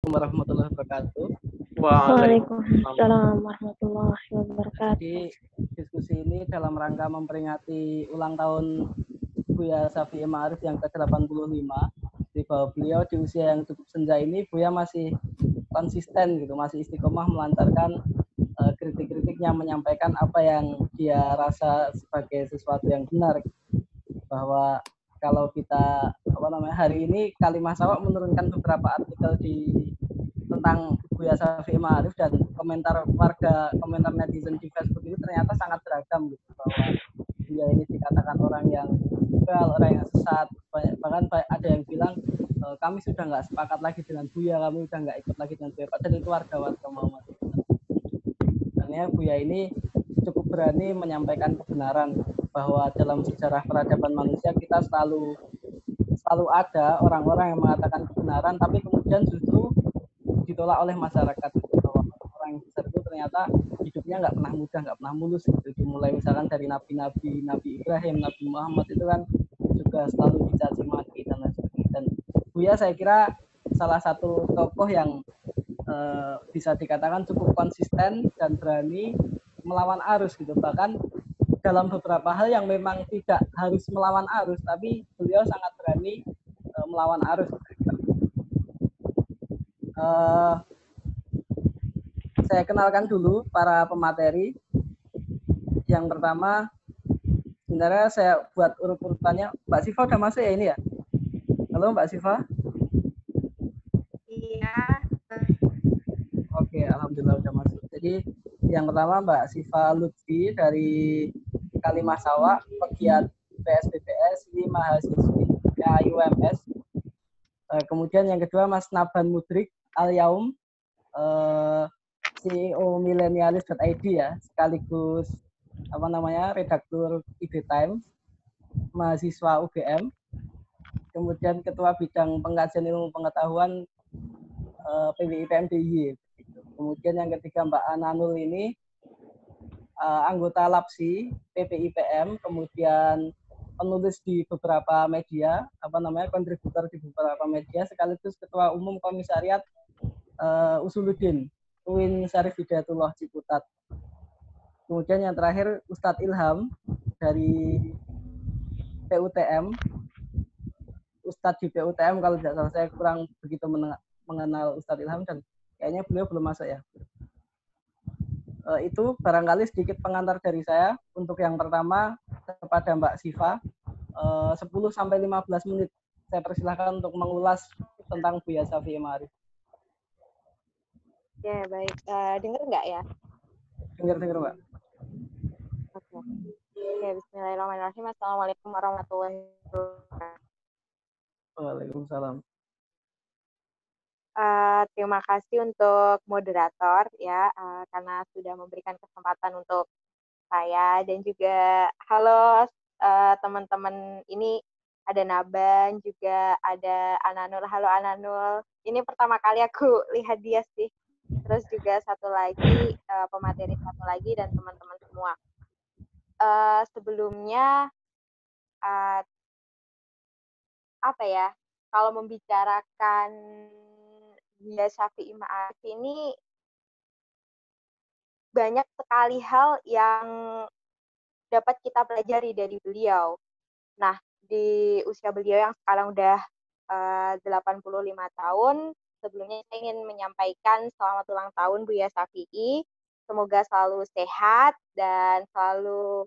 Warahmatullahi wabarakatuh. Waalaikumsalam warahmatullahi wabarakatuh. Jadi diskusi ini dalam rangka memperingati ulang tahun Buya Syafi'i Ma'arif yang ke-85. Di bawah beliau di usia yang cukup senja ini, Buya masih konsisten gitu, masih istiqomah melancarkan kritik-kritiknya, menyampaikan apa yang dia rasa sebagai sesuatu yang benar, bahwa kalau kita hari ini Kalimah Sawak menurunkan beberapa artikel tentang Buya Syafi'i Ma'arif, dan komentar warga, komentar netizen di Facebook itu ternyata sangat beragam gitu, bahwa dia ini dikatakan orang yang liberal, orang yang sesat, bahkan ada yang bilang kami sudah nggak sepakat lagi dengan Buya, kami sudah nggak ikut lagi dengan Buya, padahal itu warga-warga Muhammadiyah. Karena Buya ini cukup berani menyampaikan kebenaran, bahwa dalam sejarah peradaban manusia kita selalu ada orang-orang yang mengatakan kebenaran, tapi kemudian justru ditolak oleh masyarakat, bahwa orang yang besar itu ternyata hidupnya nggak pernah mudah, nggak pernah mulus gitu. Dimulai misalkan dari Nabi Ibrahim, Nabi Muhammad itu kan juga selalu dicaci maki dan lain sebagainya. Dan Buya saya kira salah satu tokoh yang bisa dikatakan cukup konsisten dan berani melawan arus gitu. Bahkan dalam beberapa hal yang memang tidak harus melawan arus, tapi beliau sangat berani melawan arus. Saya kenalkan dulu para pemateri. Yang pertama, sebenarnya saya buat urut-urutannya. Mbak Siva udah masuk ya ini ya? Halo Mbak Siva? Iya. Oke, alhamdulillah udah masuk. Jadi yang pertama Mbak Siva Lutfi dari Kalimah Sawak, pegiat PSBBS, ini mahasiswi KUMS. Kemudian yang kedua Mas Naban Mudrik Al-Yaum, CEO milenialis.id ya, sekaligus redaktur IB Times, mahasiswa UGM. Kemudian ketua bidang pengkajian ilmu pengetahuan PWIPM DIY. Kemudian yang ketiga Mbak Ananul ini anggota LAPSI PPIPM, kemudian penulis di beberapa media, kontributor di beberapa media, sekaligus ketua umum komisariat Usuluddin UIN Syarif Hidayatullah Ciputat. Kemudian yang terakhir Ustadz Ilham dari PUTM. Ustadz di PUTM, kalau tidak salah, saya kurang begitu mengenal Ustadz Ilham, dan kayaknya beliau belum masuk ya. Itu barangkali sedikit pengantar dari saya. Untuk yang pertama kepada Mbak Siva, 10-15 menit saya persilahkan untuk mengulas tentang Buya Syafi'i Ma'arif. Ya, baik. Dengar nggak ya? Dengar Mbak. Oke. Ya, bismillahirrahmanirrahim. Assalamualaikum warahmatullahi wabarakatuh. Waalaikumsalam. Terima kasih untuk moderator ya, karena sudah memberikan kesempatan untuk saya, dan juga halo teman-teman, ini ada Naban, juga ada Ananul. Halo Ananul, ini pertama kali aku lihat dia sih. Terus juga satu lagi, pemateri satu lagi, dan teman-teman semua. Sebelumnya, kalau membicarakan Buya Syafi'i Ma'arif ini, banyak sekali hal yang dapat kita pelajari dari beliau. Nah, di usia beliau yang sekarang udah 85 tahun, sebelumnya saya ingin menyampaikan selamat ulang tahun Buya Syafi'i. Semoga selalu sehat dan selalu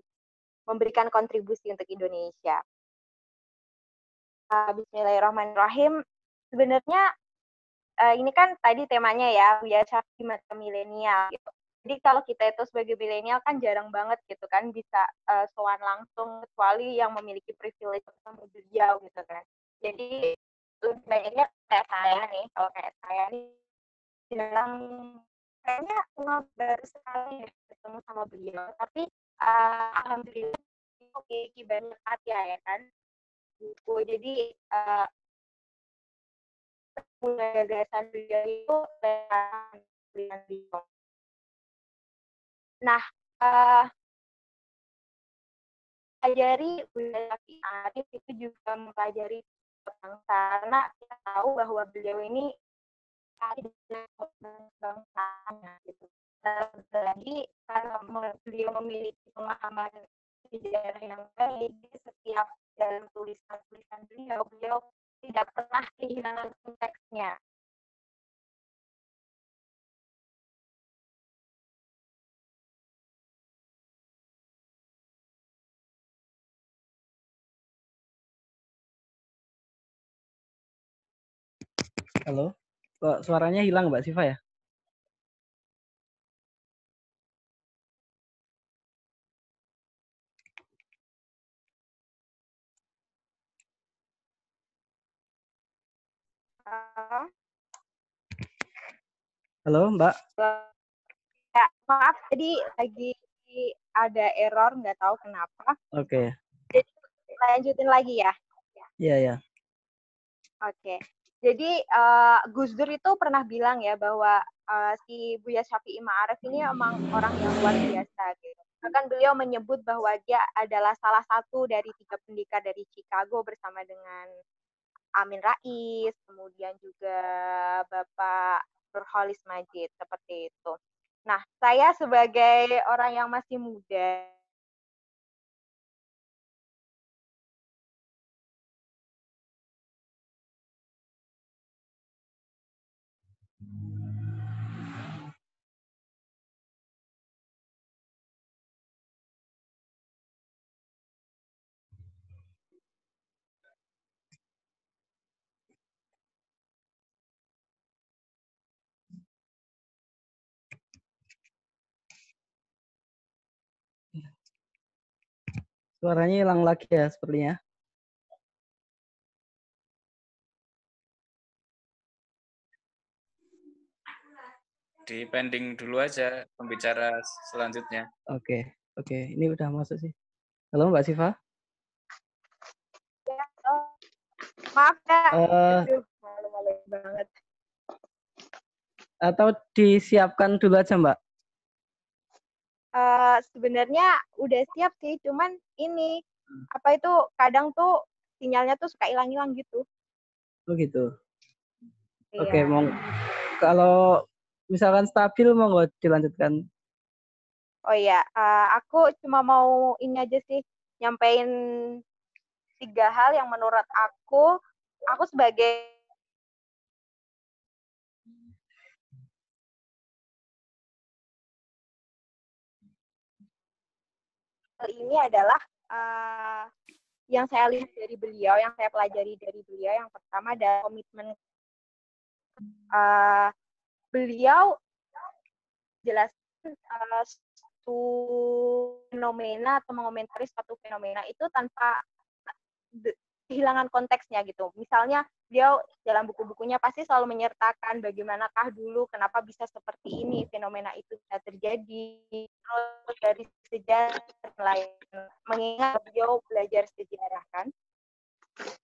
memberikan kontribusi untuk Indonesia. Bismillahirrahmanirrahim. Sebenarnya ini kan tadi temanya ya, Buya Syafi'i masa milenial gitu. Jadi kalau kita itu sebagai milenial kan jarang banget gitu kan bisa sowan langsung, kecuali yang memiliki privilege sama beliau gitu kan. Jadi lebih banyaknya kayak saya nih, kalau kayak saya nih jarang, kayaknya baru sekali ketemu sama beliau, tapi alhamdulillah memiliki banyak karya ya kan buku. Jadi mulai gagasan beliau itu dengan beliau. Nah, pelajari Buya Syafi'i Ma'arif itu juga mempelajari bangsa, karena kita tahu bahwa beliau ini dengan bangsa-bangsanya gitu. Lagi karena beliau memiliki pemahaman sejarah yang baik, di setiap dalam tulisan-tulisan beliau tidak pernah kehilangan konteksnya. Halo, kok suaranya hilang Mbak Siva ya? Halo Mbak. Ya, maaf, jadi lagi ada error, nggak tahu kenapa. Oke. Jadi lanjutin lagi ya. Iya ya. Oke. Jadi Gus Dur itu pernah bilang ya bahwa si Buya Syafi'i Ma'arif ini emang orang yang luar biasa gitu. Bahkan beliau menyebut bahwa dia adalah salah satu dari 3 pendekar dari Chicago bersama dengan Amin Rais, kemudian juga Bapak Nurholis Majid, seperti itu. Nah, saya sebagai orang yang masih muda, Suaranya hilang lagi ya sepertinya. Di pending dulu aja pembicara selanjutnya. Oke. Ini udah masuk sih. Halo Mbak Siva. ya, maaf ya, Eh, malu-malu banget. atau disiapkan dulu aja Mbak? Sebenarnya udah siap sih, cuman ini apa itu kadang tuh sinyalnya tuh suka hilang-hilang gitu. Oh gitu. Oke, Iya. kalau misalkan stabil mau nggak dilanjutkan? Oh iya, aku cuma mau ini aja sih, nyampein 3 hal yang menurut aku sebagai hal ini adalah yang saya lihat dari beliau, yang saya pelajari dari beliau, yang pertama adalah komitmen beliau jelaskan suatu fenomena atau mengomentari suatu fenomena itu tanpa kehilangan konteksnya gitu. Misalnya beliau dalam buku-bukunya pasti selalu menyertakan bagaimanakah dulu, kenapa bisa seperti ini, fenomena itu bisa terjadi, terus dari sejarah lain, mengingat beliau belajar sejarah kan.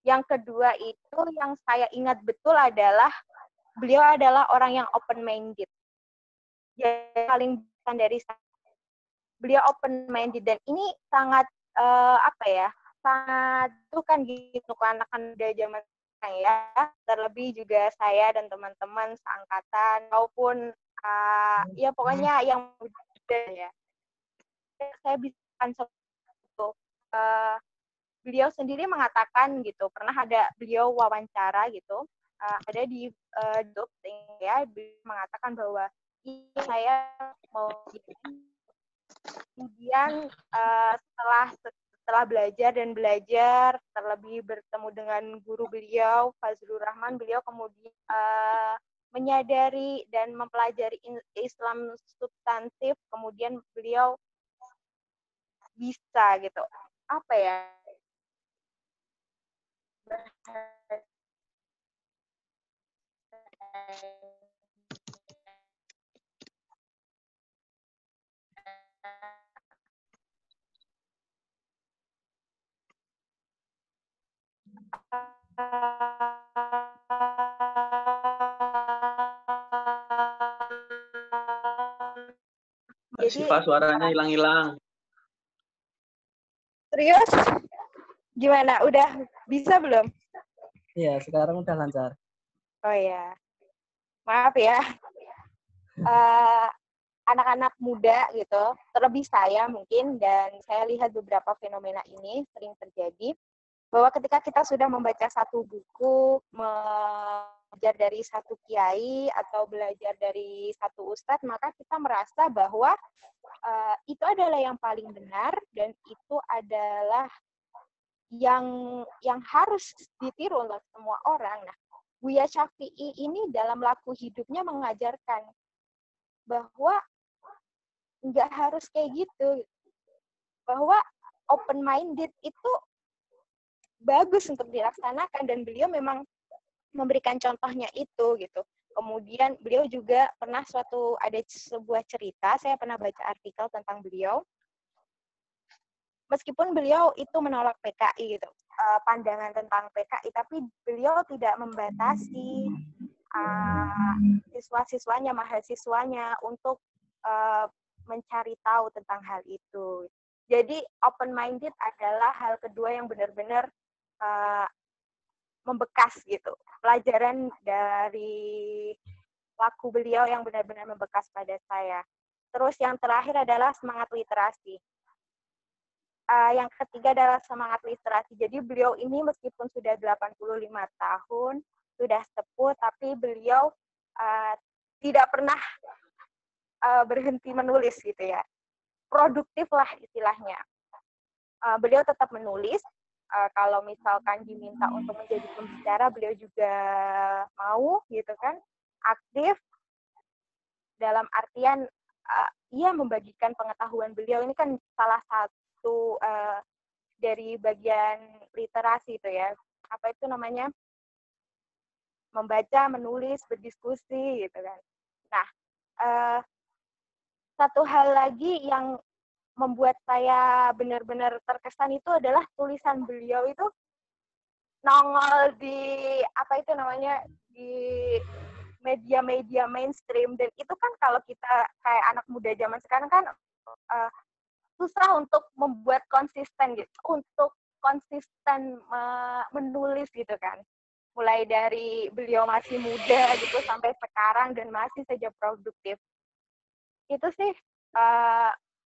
Yang kedua itu yang saya ingat betul adalah beliau adalah orang yang open-minded. Yang paling bukan dari saya. Beliau open-minded dan ini sangat sangat itu kan gitu ke anak-anak muda zaman sekarang ya, terlebih juga saya dan teman-teman seangkatan maupun ya pokoknya yang muda ya. Saya bisa beliau sendiri mengatakan gitu, pernah ada beliau wawancara gitu, ada di YouTube ya, beliau mengatakan bahwa ini saya mau kemudian setelah belajar dan belajar, terlebih bertemu dengan guru beliau, Fazlur Rahman, beliau kemudian menyadari dan mempelajari Islam substantif, kemudian beliau bisa gitu, apa ya, Mbak Siva suaranya hilang-hilang. Serius? Gimana? Udah bisa belum? Iya, sekarang udah lancar. Oh ya. maaf ya, anak-anak muda gitu, terlebih saya mungkin, dan saya lihat beberapa fenomena ini sering terjadi, bahwa ketika kita sudah membaca satu buku, belajar dari satu kiai atau belajar dari satu ustadz, maka kita merasa bahwa itu adalah yang paling benar dan itu adalah yang harus ditiru oleh semua orang. Nah, Buya Syafi'i ini dalam laku hidupnya mengajarkan bahwa nggak harus kayak gitu, bahwa open minded itu bagus untuk dilaksanakan, dan beliau memang memberikan contohnya itu gitu. Kemudian beliau juga pernah ada sebuah cerita, saya pernah baca artikel tentang beliau, meskipun beliau itu menolak PKI gitu, pandangan tentang PKI, tapi beliau tidak membatasi siswa-siswanya, mahasiswanya untuk mencari tahu tentang hal itu. Jadi open minded adalah hal kedua yang benar-benar membekas gitu. Pelajaran dari laku beliau yang benar-benar membekas pada saya. Terus yang terakhir adalah semangat literasi. Yang ketiga adalah semangat literasi. Jadi beliau ini meskipun sudah 85 tahun, sudah sepuh, tapi beliau tidak pernah berhenti menulis gitu ya. Produktif lah istilahnya. Beliau tetap menulis. Kalau misalkan diminta untuk menjadi pembicara, beliau juga mau gitu kan, aktif dalam artian ia membagikan pengetahuan beliau. Ini kan salah satu dari bagian literasi itu ya, apa itu namanya, membaca, menulis, berdiskusi gitu kan. Nah, satu hal lagi yang membuat saya benar-benar terkesan itu adalah tulisan beliau itu nongol di apa itu namanya, di media-media mainstream, dan itu kan kalau kita kayak anak muda zaman sekarang kan susah untuk membuat konsisten gitu, untuk konsisten menulis gitu kan, mulai dari beliau masih muda gitu sampai sekarang dan masih saja produktif. Itu sih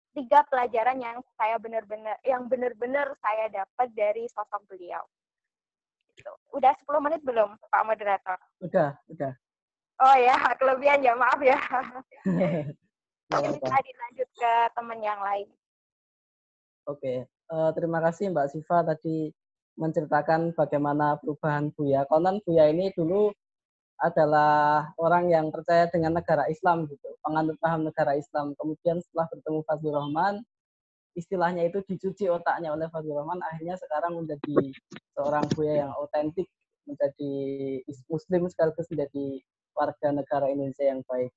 3 pelajaran yang benar-benar saya dapat dari sosok beliau. Gitu. Udah 10 menit belum, Pak Moderator? Udah. Oh ya, kelebihan ya, maaf ya. Mungkin bisa dilanjut ke teman yang lain. Oke, terima kasih Mbak Siva tadi menceritakan bagaimana perubahan Buya. Konon Buya ini dulu adalah orang yang percaya dengan negara Islam gitu, penganut paham negara Islam. Kemudian setelah bertemu Fazlur Rahman, istilahnya itu dicuci otaknya oleh Fazlur Rahman, akhirnya sekarang menjadi seorang Buya yang otentik, menjadi Muslim sekaligus menjadi warga negara Indonesia yang baik.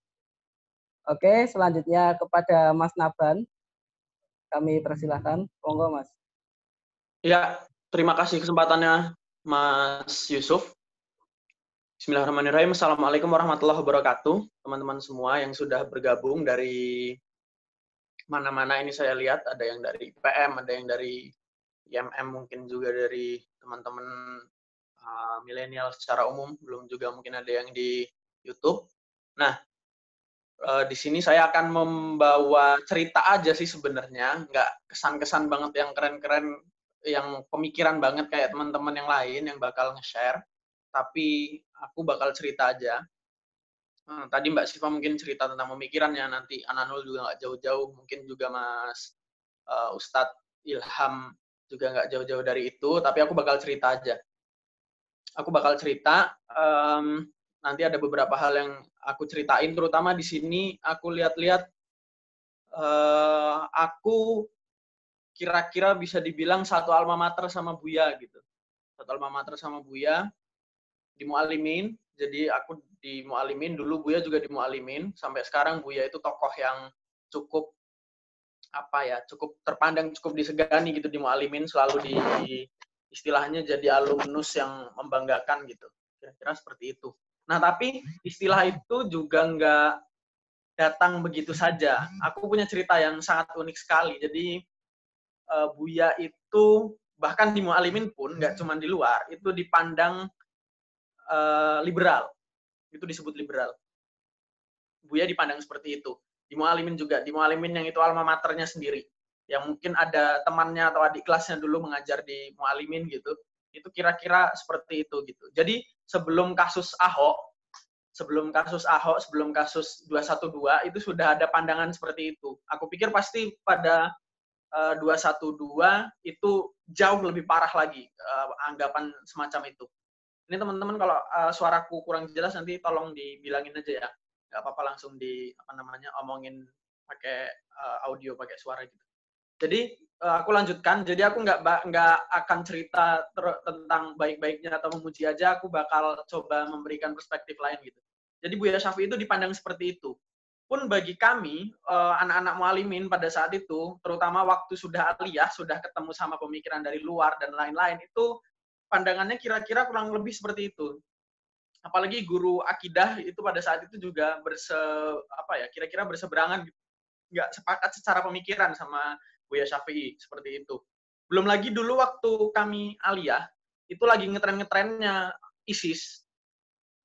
Oke, selanjutnya kepada Mas Naban, kami persilahkan. Monggo Mas. Ya, terima kasih kesempatannya Mas Yusuf. Bismillahirrahmanirrahim. Assalamualaikum warahmatullahi wabarakatuh. Teman-teman semua yang sudah bergabung dari mana-mana ini saya lihat, ada yang dari PM, ada yang dari IMM, mungkin juga dari teman-teman milenial secara umum, belum juga mungkin ada yang di YouTube. Nah, di sini saya akan membawa cerita aja sih sebenarnya, nggak kesan-kesan banget yang keren-keren, yang pemikiran banget kayak teman-teman yang lain yang bakal nge-share, tapi aku bakal cerita aja. Tadi Mbak Siva mungkin cerita tentang pemikirannya, nanti Ananul juga nggak jauh-jauh, mungkin juga Mas Ustadz Ilham juga nggak jauh-jauh dari itu, tapi aku bakal cerita aja. Aku bakal cerita, nanti ada beberapa hal yang aku ceritain, terutama di sini aku lihat-lihat, aku kira-kira bisa dibilang satu alma mater sama Buya gitu. Satu alma mater sama Buya, di Mualimin. Jadi aku di Mualimin, dulu Buya juga di Mualimin. Sampai sekarang Buya itu tokoh yang cukup cukup terpandang, cukup disegani gitu di Mualimin, selalu di istilahnya jadi alumnus yang membanggakan gitu. Kira-kira seperti itu. Nah, tapi istilah itu juga nggak datang begitu saja. Aku punya cerita yang sangat unik sekali. Jadi Buya itu bahkan di Mualimin pun, nggak cuma di luar, itu dipandang liberal. Itu disebut liberal. Buya dipandang seperti itu. Di Mualimin juga, di Mualimin yang itu alma maternya sendiri. Yang mungkin ada temannya atau adik kelasnya dulu mengajar di Mualimin gitu. Itu kira-kira seperti itu gitu. Jadi sebelum kasus Ahok, sebelum kasus 212 itu sudah ada pandangan seperti itu. Aku pikir pasti pada 212 itu jauh lebih parah lagi anggapan semacam itu. Ini teman-teman kalau suaraku kurang jelas nanti tolong dibilangin aja ya. Nggak apa-apa langsung omongin pakai audio, pakai suara gitu. Jadi aku lanjutkan. Jadi aku nggak akan cerita tentang baik-baiknya atau memuji aja. Aku bakal coba memberikan perspektif lain gitu. Jadi Buya Syafi'i itu dipandang seperti itu. Pun bagi kami, anak-anak Mualimin pada saat itu, terutama waktu sudah aliyah, sudah ketemu sama pemikiran dari luar dan lain-lain, itu pandangannya kira-kira kurang lebih seperti itu. Apalagi guru akidah itu pada saat itu juga kira-kira berseberangan, nggak sepakat secara pemikiran sama Buya Syafi'i, seperti itu. Belum lagi dulu waktu kami aliyah, itu lagi ngetren-ngetrennya ISIS.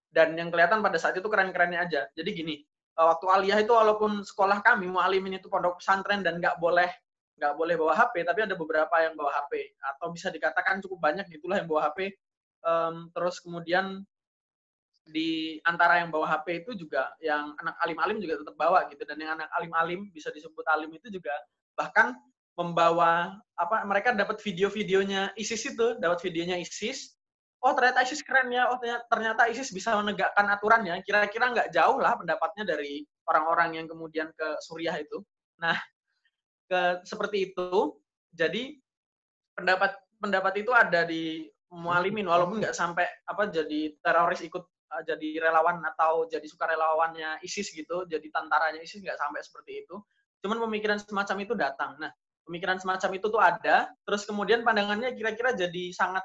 Dan yang kelihatan pada saat itu keren-kerennya aja. Jadi gini, waktu aliyah itu walaupun sekolah kami Mualimin itu pondok pesantren dan nggak boleh bawa HP, tapi ada beberapa yang bawa HP, atau bisa dikatakan cukup banyak gitulah yang bawa HP. Terus kemudian di antara yang bawa HP itu juga yang anak alim-alim juga tetap bawa gitu, dan yang anak alim-alim bisa disebut alim itu juga bahkan membawa mereka dapat video-videonya ISIS itu, dapat videonya ISIS. Oh ternyata ISIS keren ya, oh ternyata ISIS bisa menegakkan aturannya, kira-kira nggak jauh lah pendapatnya dari orang-orang yang kemudian ke Suriah itu. Nah, seperti itu, jadi pendapat itu ada di Mualimin, walaupun nggak sampai jadi teroris ikut jadi relawan atau jadi sukarelawannya ISIS gitu, jadi tentaranya ISIS, nggak sampai seperti itu. Cuman pemikiran semacam itu datang. Nah, pemikiran semacam itu tuh ada, terus kemudian pandangannya kira-kira jadi sangat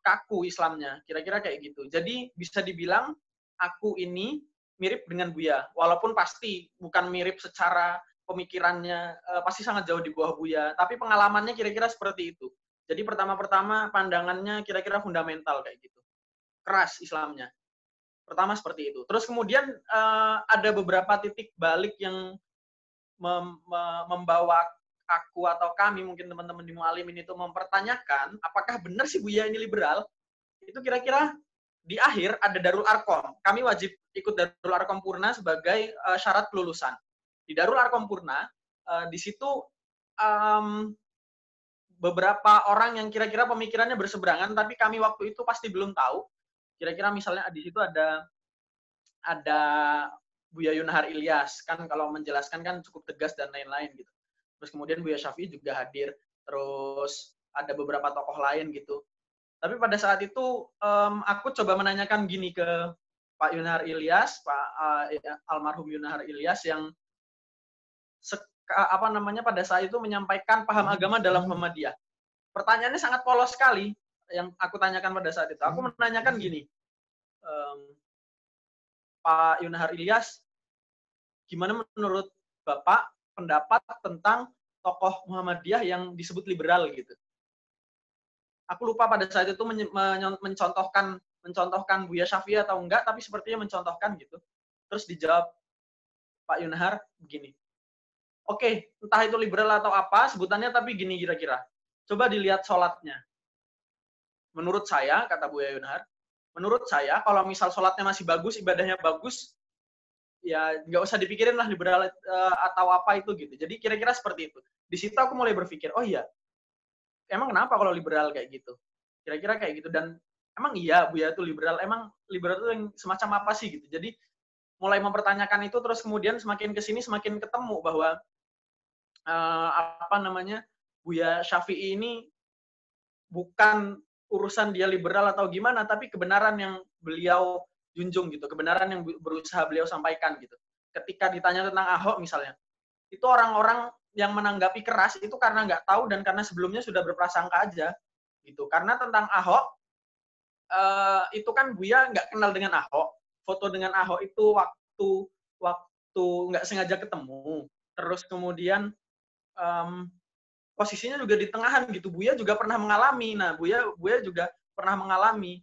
kaku Islamnya, kira-kira kayak gitu. Jadi bisa dibilang aku ini mirip dengan Buya, walaupun pasti bukan mirip secara pemikirannya, pasti sangat jauh di bawah Buya, tapi pengalamannya kira-kira seperti itu. Jadi pertama-pertama pandangannya kira-kira fundamental kayak gitu, keras Islamnya. Pertama seperti itu. Terus kemudian ada beberapa titik balik yang membawa aku atau kami, mungkin teman-teman di Mualimin itu mempertanyakan apakah benar sih Buya ini liberal. Itu kira-kira di akhir ada Darul Arkom. Kami wajib ikut Darul Arkom Purna sebagai syarat kelulusan. Di Darul Arkom Purna, di situ beberapa orang yang kira-kira pemikirannya berseberangan, tapi kami waktu itu pasti belum tahu. Kira-kira misalnya di situ ada Buya Yunahar Ilyas, kan kalau menjelaskan kan cukup tegas dan lain-lain gitu. Terus kemudian Buya Syafi'i juga hadir, terus ada beberapa tokoh lain gitu. Tapi pada saat itu aku coba menanyakan gini ke Pak Yunahar Ilyas, Pak almarhum Yunahar Ilyas yang pada saat itu menyampaikan paham agama dalam Muhammadiyah. Pertanyaannya sangat polos sekali yang aku tanyakan pada saat itu. Aku menanyakan gini, Pak Yunahar Ilyas, gimana menurut Bapak pendapat tentang tokoh Muhammadiyah yang disebut liberal gitu? Aku lupa pada saat itu mencontohkan Buya Syafi'i atau enggak, tapi sepertinya mencontohkan gitu. Terus dijawab Pak Yunahar begini, oke, entah itu liberal atau apa sebutannya, tapi gini kira-kira, coba dilihat sholatnya. Menurut saya, kata Buya Yunahar, menurut saya kalau misal sholatnya masih bagus, ibadahnya bagus, ya nggak usah dipikirin lah liberal atau apa itu gitu. Jadi kira-kira seperti itu. Di situ aku mulai berpikir, oh iya, emang kenapa kalau liberal kayak gitu? Kira-kira kayak gitu. Dan emang iya Buya itu liberal, emang liberal itu yang semacam apa sih gitu. Jadi mulai mempertanyakan itu, terus kemudian semakin kesini semakin ketemu bahwa Buya Syafi'i ini bukan urusan dia liberal atau gimana, tapi kebenaran yang beliau junjung gitu, kebenaran yang berusaha beliau sampaikan gitu. Ketika ditanya tentang Ahok misalnya, itu orang-orang yang menanggapi keras itu karena nggak tahu dan karena sebelumnya sudah berprasangka aja gitu. Karena tentang Ahok itu kan Buya nggak kenal dengan Ahok, foto dengan Ahok itu waktu nggak sengaja ketemu, terus kemudian posisinya juga di tengahan gitu. Buya juga pernah mengalami. Nah, Buya juga pernah mengalami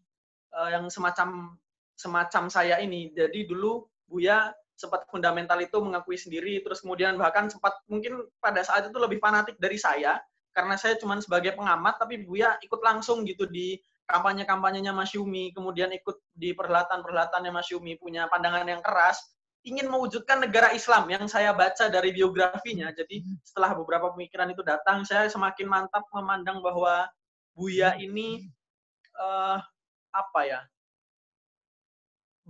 yang semacam saya ini. Jadi dulu Buya sempat fundamental itu mengakui sendiri, terus kemudian bahkan sempat mungkin pada saat itu lebih fanatik dari saya, karena saya cuma sebagai pengamat, tapi Buya ikut langsung gitu di kampanye-kampanyenya Mas Yumi, kemudian ikut di perhelatan-perhelatannya Mas Yumi, punya pandangan yang keras, ingin mewujudkan negara Islam yang saya baca dari biografinya. Jadi setelah beberapa pemikiran itu datang, saya semakin mantap memandang bahwa Buya ini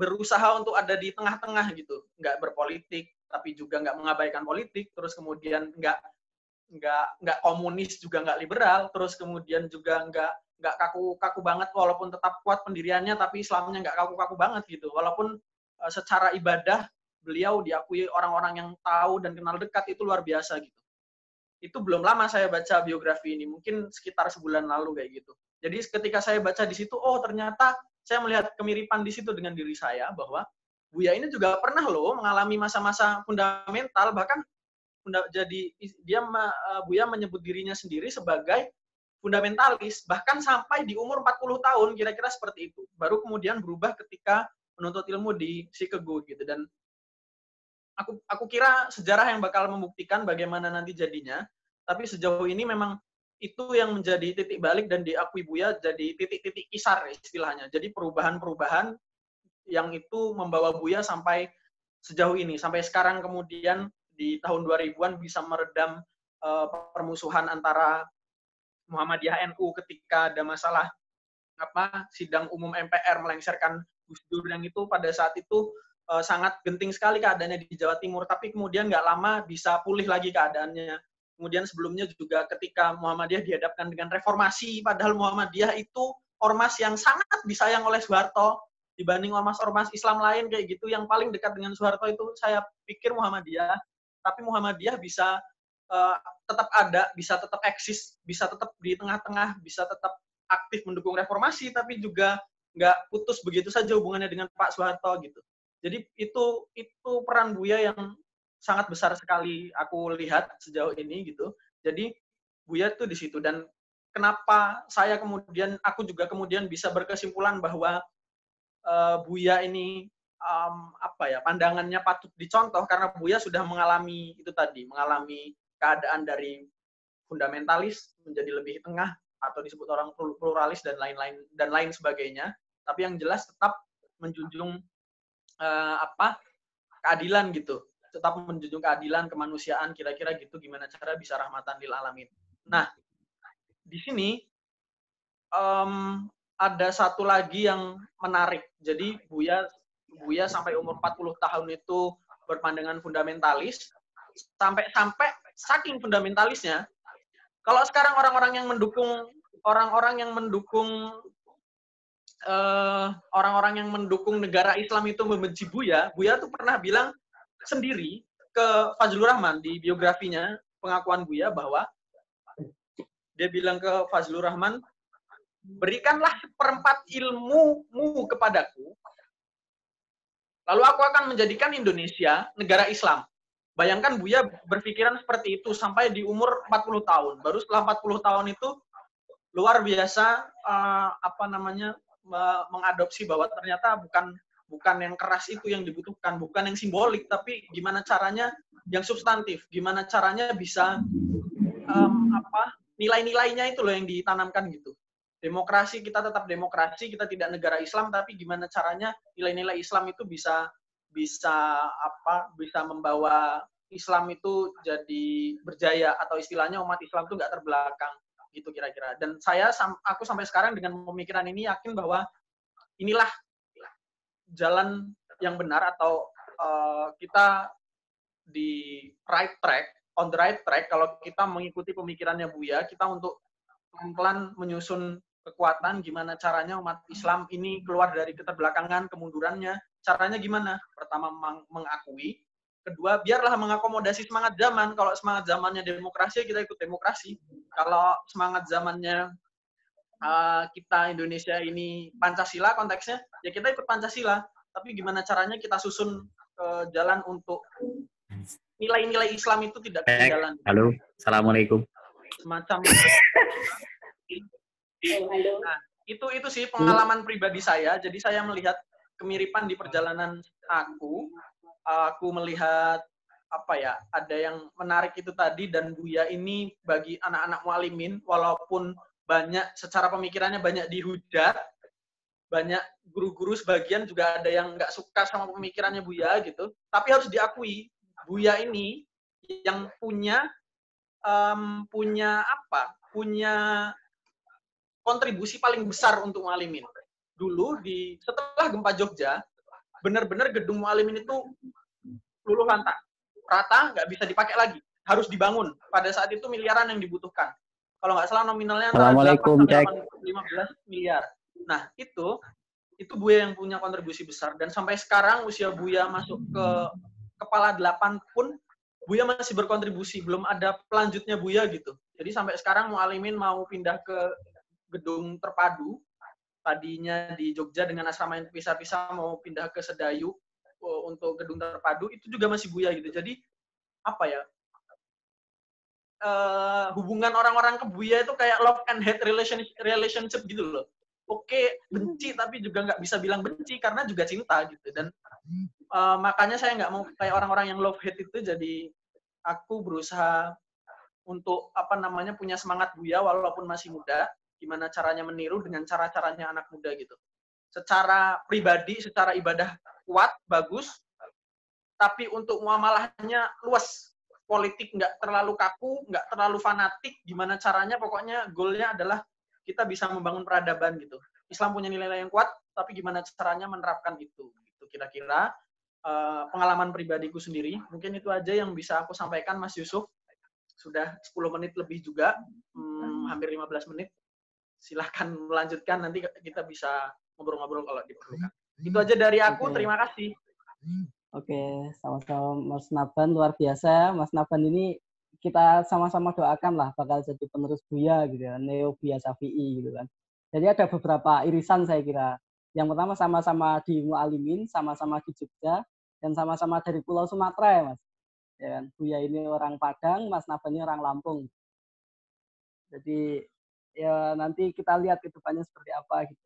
berusaha untuk ada di tengah-tengah gitu, nggak berpolitik, tapi juga nggak mengabaikan politik, terus kemudian nggak komunis juga nggak liberal, terus kemudian juga nggak kaku-kaku banget walaupun tetap kuat pendiriannya, tapi Islamnya nggak kaku-kaku banget gitu, walaupun secara ibadah beliau diakui orang-orang yang tahu dan kenal dekat itu luar biasa gitu. Itu belum lama saya baca biografi ini, mungkin sekitar sebulan lalu kayak gitu. Jadi ketika saya baca di situ, oh ternyata saya melihat kemiripan di situ dengan diri saya, bahwa Buya ini juga pernah loh mengalami masa-masa fundamental, bahkan Buya menyebut dirinya sendiri sebagai fundamentalis, bahkan sampai di umur 40 tahun, kira-kira seperti itu. Baru kemudian berubah ketika menuntut ilmu di Chicago gitu. Dan aku kira sejarah yang bakal membuktikan bagaimana nanti jadinya, tapi sejauh ini memang itu yang menjadi titik balik dan diakui Buya jadi titik-titik kisar istilahnya. Jadi perubahan-perubahan yang itu membawa Buya sampai sejauh ini, sampai sekarang kemudian di tahun 2000-an bisa meredam permusuhan antara Muhammadiyah NU ketika ada masalah sidang umum MPR melengsarkan Gus Dur, yang itu pada saat itu sangat genting sekali keadaannya di Jawa Timur, tapi kemudian nggak lama bisa pulih lagi keadaannya. Kemudian sebelumnya juga ketika Muhammadiyah dihadapkan dengan reformasi, padahal Muhammadiyah itu ormas yang sangat disayang oleh Soeharto, dibanding ormas-ormas Islam lain kayak gitu, yang paling dekat dengan Soeharto itu saya pikir Muhammadiyah, tapi Muhammadiyah bisa tetap ada, bisa tetap eksis, bisa tetap di tengah-tengah, bisa tetap aktif mendukung reformasi, tapi juga nggak putus begitu saja hubungannya dengan Pak Soeharto gitu. Jadi itu peran Buya yang sangat besar sekali aku lihat sejauh ini gitu. Jadi Buya tuh di situ, dan kenapa aku juga kemudian bisa berkesimpulan bahwa Buya ini pandangannya patut dicontoh, karena Buya sudah mengalami itu tadi, mengalami keadaan dari fundamentalis menjadi lebih tengah atau disebut orang pluralis dan lain sebagainya, tapi yang jelas tetap menjunjung keadilan gitu, tetap menjunjung keadilan, kemanusiaan, kira-kira gitu, gimana cara bisa rahmatan lil alamin. Nah, di sini ada satu lagi yang menarik. Jadi Buya sampai umur 40 tahun itu berpandangan fundamentalis, sampai saking fundamentalisnya, kalau sekarang orang-orang yang mendukung negara Islam itu membenci Buya tuh pernah bilang sendiri ke Fazlur Rahman di biografinya, pengakuan Buya, bahwa dia bilang ke Fazlur Rahman, berikanlah 1/4 ilmumu kepadaku, lalu aku akan menjadikan Indonesia negara Islam. Bayangkan Buya berpikiran seperti itu sampai di umur 40 tahun. Baru setelah 40 tahun itu luar biasa mengadopsi bahwa ternyata bukan yang keras itu yang dibutuhkan, bukan yang simbolik, tapi gimana caranya yang substantif, gimana caranya bisa nilai-nilainya itu loh yang ditanamkan gitu. Demokrasi, kita tetap demokrasi, kita tidak negara Islam, tapi gimana caranya nilai-nilai Islam itu bisa membawa Islam itu jadi berjaya, atau istilahnya umat Islam itu nggak terbelakang gitu kira-kira. Dan aku sampai sekarang dengan pemikiran ini yakin bahwa inilah jalan yang benar, atau kita di on the right track kalau kita mengikuti pemikirannya Buya, kita untuk pelan-pelan menyusun kekuatan, gimana caranya umat Islam ini keluar dari keterbelakangan, kemundurannya. Caranya gimana? Pertama, mengakui. Kedua, biarlah mengakomodasi semangat zaman. Kalau semangat zamannya demokrasi, kita ikut demokrasi. Kalau semangat zamannya kita Indonesia ini Pancasila konteksnya, ya kita ikut Pancasila. Tapi gimana caranya kita susun jalan untuk nilai-nilai Islam itu tidak ketinggalan. Halo, Assalamualaikum. Semacam Nah, itu sih pengalaman pribadi saya. Jadi saya melihat kemiripan di perjalanan aku melihat ada yang menarik itu tadi, dan Buya ini bagi anak-anak mualimin, walaupun secara pemikirannya banyak dihujat, banyak guru-guru sebagian juga ada yang nggak suka sama pemikirannya Buya gitu, tapi harus diakui Buya ini yang punya kontribusi paling besar untuk mualimin. Dulu setelah gempa Jogja, benar-benar gedung mualimin itu luluh lantak, rata, nggak bisa dipakai lagi, harus dibangun. Pada saat itu miliaran yang dibutuhkan. Kalau nggak salah nominalnya antara 8-15 miliar. Nah, itu Buya yang punya kontribusi besar. Dan sampai sekarang usia Buya masuk ke kepala 8 pun, Buya masih berkontribusi. Belum ada pelanjutnya Buya gitu. Jadi sampai sekarang mualimin mau pindah ke gedung terpadu, tadinya di Jogja dengan asrama yang terpisah-pisah, mau pindah ke Sedayu untuk gedung terpadu, itu juga masih Buya gitu. Jadi hubungan orang-orang ke Buya itu kayak love and hate relationship gitu loh. Oke, benci tapi juga nggak bisa bilang benci karena juga cinta gitu. Dan makanya saya nggak mau kayak orang-orang yang love hate itu. Jadi aku berusaha untuk punya semangat Buya walaupun masih muda, gimana caranya meniru dengan cara-caranya anak muda gitu. Secara pribadi, secara ibadah kuat, bagus, tapi untuk muamalahnya luas. Politik nggak terlalu kaku, nggak terlalu fanatik, gimana caranya, pokoknya goalnya adalah kita bisa membangun peradaban gitu. Islam punya nilai-nilai yang kuat, tapi gimana caranya menerapkan itu. Gitu kira-kira pengalaman pribadiku sendiri. Mungkin itu aja yang bisa aku sampaikan, Mas Yusuf. Sudah 10 menit lebih juga, hampir 15 menit. Silahkan melanjutkan, nanti kita bisa ngobrol-ngobrol kalau diperlukan. Itu aja dari aku, terima kasih. Oke, sama-sama Mas Naban, luar biasa. Mas Naban ini kita sama-sama doakan lah bakal jadi penerus Buya gitu kan, Neo Buya Syafi'i gitu kan. Jadi ada beberapa irisan saya kira. Yang pertama sama-sama di Mualimin, sama-sama di Jogja, dan sama-sama dari Pulau Sumatera ya Mas. Ya kan? Buya ini orang Padang, Mas Naban ini orang Lampung. Jadi ya nanti kita lihat kedepannya seperti apa gitu.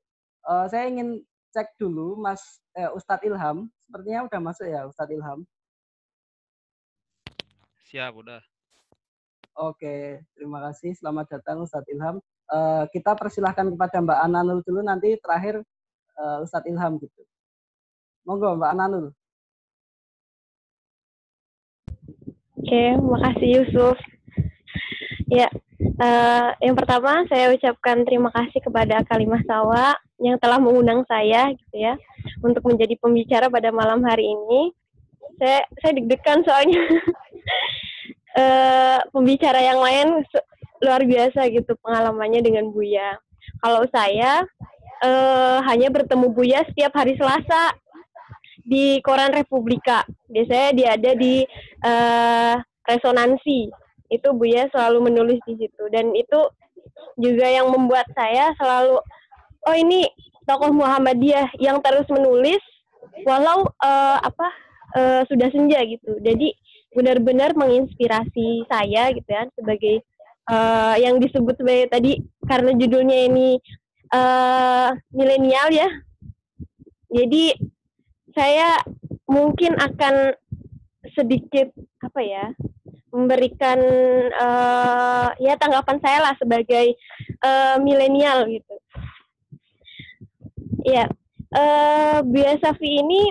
Saya ingin cek dulu Ustadz Ilham, sepertinya udah masuk ya Ustadz Ilham. Siap, udah. Oke, terima kasih. Selamat datang Ustadz Ilham. Kita persilahkan kepada Mbak Ananul dulu, nanti terakhir Ustadz Ilham gitu. Monggo Mbak Ananul. Oke, makasih Yusuf. Ya, yang pertama saya ucapkan terima kasih kepada Kalimah Sawa yang telah mengundang saya gitu ya untuk menjadi pembicara pada malam hari ini. Saya deg-degan soalnya pembicara yang lain luar biasa gitu pengalamannya dengan Buya. Kalau saya hanya bertemu Buya setiap hari Selasa di Koran Republika. Biasanya dia ada di Resonansi. Itu Buya selalu menulis di situ, dan itu juga yang membuat saya selalu, oh ini tokoh Muhammadiyah yang terus menulis walau sudah senja gitu. Jadi benar-benar menginspirasi saya gitu ya, sebagai yang disebut sebagai tadi karena judulnya ini milenial ya. Jadi saya mungkin akan sedikit memberikan tanggapan saya lah sebagai milenial gitu. Ya, Buya Syafi'i ini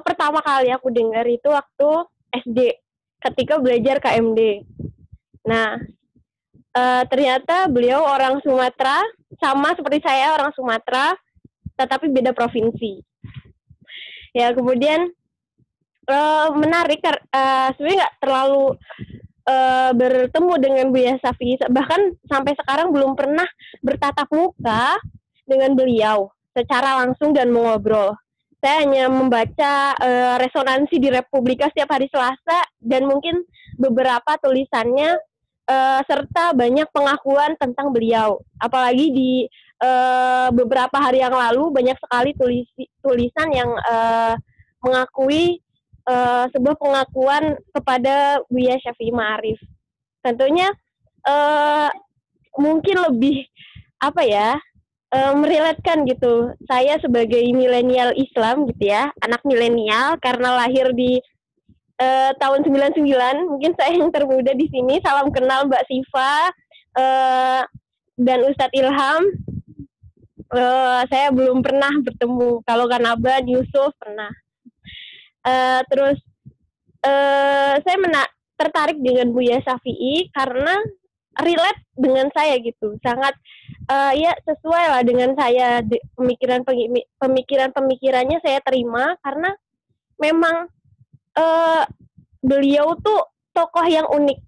pertama kali aku dengar itu waktu SD ketika belajar KMD. Nah, ternyata beliau orang Sumatera, sama seperti saya orang Sumatera, tetapi beda provinsi. Ya, kemudian menarik, sebenarnya nggak terlalu bertemu dengan Buya Syafi'i, bahkan sampai sekarang belum pernah bertatap muka dengan beliau secara langsung dan mengobrol. Saya hanya membaca resonansi di Republika setiap hari Selasa, dan mungkin beberapa tulisannya serta banyak pengakuan tentang beliau. Apalagi di beberapa hari yang lalu banyak sekali tulisan yang mengakui sebuah pengakuan kepada Buya Syafi'i Ma'arif. Tentunya mungkin lebih meriletkan gitu. Saya sebagai milenial Islam gitu ya, anak milenial karena lahir di tahun 99, mungkin saya yang termuda di sini. Salam kenal Mbak Siva dan Ustadz Ilham. Saya belum pernah bertemu. Kalau Kanaban, Yusuf pernah. Terus saya tertarik dengan Buya Syafi'i karena relate dengan saya gitu, sangat ya sesuai lah dengan saya, pemikirannya saya terima karena memang beliau tuh tokoh yang unik.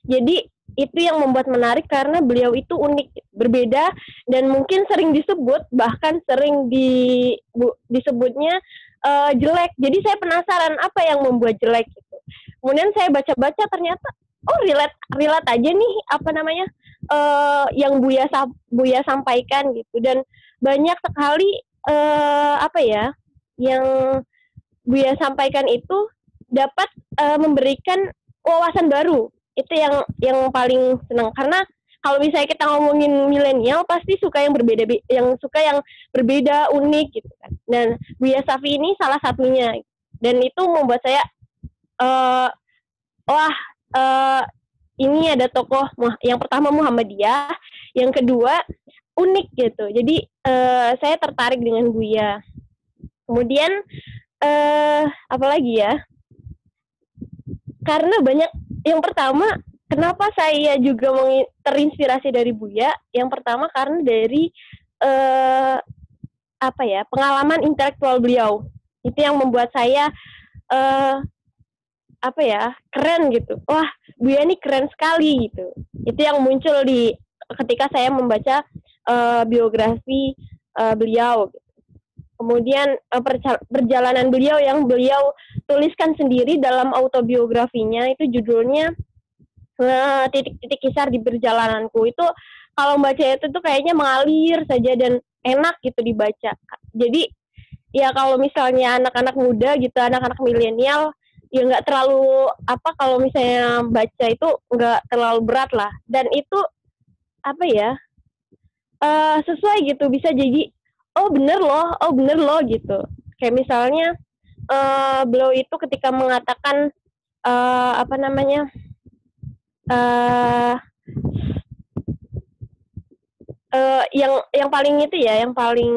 Jadi itu yang membuat menarik karena beliau itu unik, berbeda dan mungkin sering disebut, bahkan sering disebutnya jelek. Jadi saya penasaran apa yang membuat jelek gitu. Kemudian saya baca-baca ternyata relate aja nih yang Buya sampaikan gitu, dan banyak sekali yang Buya sampaikan itu dapat memberikan wawasan baru. Itu yang paling senang karena kalau misalnya kita ngomongin milenial pasti suka yang berbeda, unik gitu kan. Dan Buya Syafi'i ini salah satunya, dan itu membuat saya ini ada tokoh yang pertama Muhammadiyah, yang kedua unik gitu. Jadi saya tertarik dengan Buya. Kemudian apalagi ya? Karena banyak. Yang pertama, kenapa saya juga terinspirasi dari Buya? Yang pertama karena dari pengalaman intelektual beliau. Itu yang membuat saya keren gitu. Wah, Buya ini keren sekali gitu. Itu yang muncul ketika saya membaca biografi beliau. Kemudian perjalanan beliau yang beliau tuliskan sendiri dalam autobiografinya, itu judulnya Titik-titik Kisar di Perjalananku. Itu kalau membaca itu tuh kayaknya mengalir saja dan enak gitu dibaca. Jadi ya kalau misalnya anak-anak muda gitu, anak-anak milenial, ya nggak terlalu kalau misalnya baca itu nggak terlalu berat lah, dan itu sesuai gitu, bisa jadi oh bener loh gitu. Kayak misalnya beliau itu ketika mengatakan yang paling itu ya, yang paling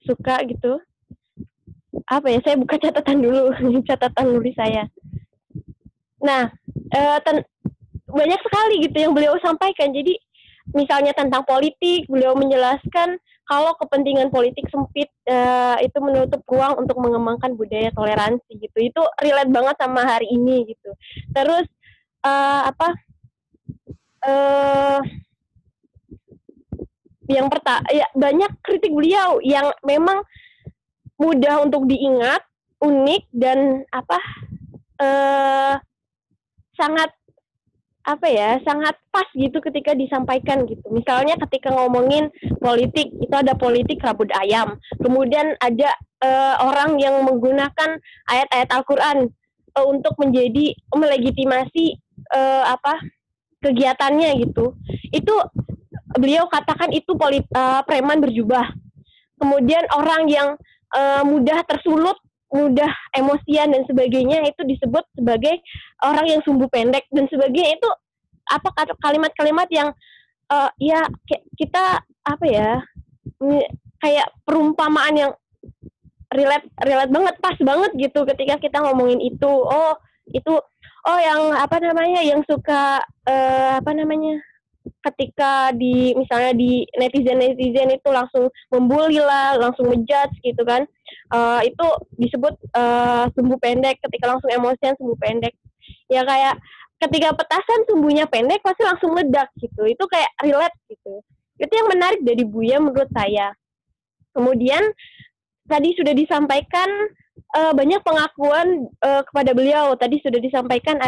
suka gitu. Saya buka catatan dulu, catatan nulis saya. Nah, banyak sekali gitu yang beliau sampaikan. Jadi misalnya tentang politik, beliau menjelaskan kalau kepentingan politik sempit itu menutup ruang untuk mengembangkan budaya toleransi gitu. Itu relate banget sama hari ini gitu. Terus yang pertama ya, banyak kritik beliau yang memang mudah untuk diingat, unik, dan sangat sangat pas gitu ketika disampaikan gitu. Misalnya ketika ngomongin politik, itu ada politik rabut ayam. Kemudian ada orang yang menggunakan ayat-ayat Al-Quran untuk melegitimasi kegiatannya gitu. Itu beliau katakan itu preman berjubah. Kemudian orang yang mudah tersulut, mudah emosian dan sebagainya itu disebut sebagai orang yang sumbu pendek dan sebagainya. Itu kalimat-kalimat yang kita kayak perumpamaan yang relate banget, pas banget gitu ketika kita ngomongin itu. Yang suka ketika misalnya di netizen itu langsung membuli lah, langsung ngejudge gitu kan, itu disebut sumbu pendek. Ketika langsung emosian, sumbu pendek. Ya kayak ketika petasan sumbunya pendek pasti langsung meledak gitu. Itu kayak relate gitu. Itu yang menarik dari Buya menurut saya. Kemudian tadi sudah disampaikan banyak pengakuan kepada beliau. Tadi sudah disampaikan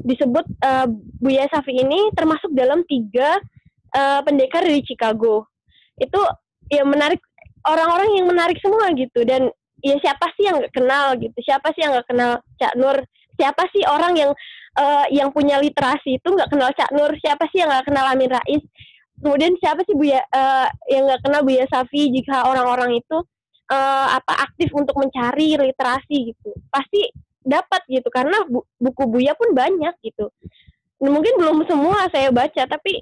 disebut Buya Syafi'i ini termasuk dalam 3 pendekar dari Chicago. Itu ya menarik, orang-orang yang menarik semua gitu. Dan ya siapa sih yang nggak kenal gitu? Siapa sih yang nggak kenal Cak Nur? Siapa sih orang yang punya literasi itu nggak kenal Cak Nur? Siapa sih yang nggak kenal Amin Rais? Kemudian siapa sih Buya yang nggak kenal Buya Safi jika orang-orang itu aktif untuk mencari literasi gitu. Pasti dapat gitu karena buku Buya pun banyak gitu. Mungkin belum semua saya baca tapi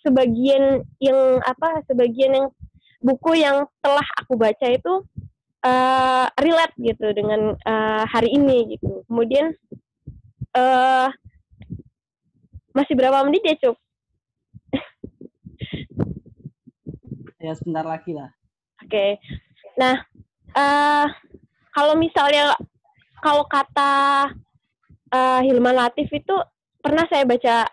sebagian yang buku yang telah aku baca itu relate gitu dengan hari ini gitu. Kemudian masih berapa menit ya, Cuk? Ya sebentar lagi lah. Oke. Nah, kalau kata Hilman Latif itu pernah saya baca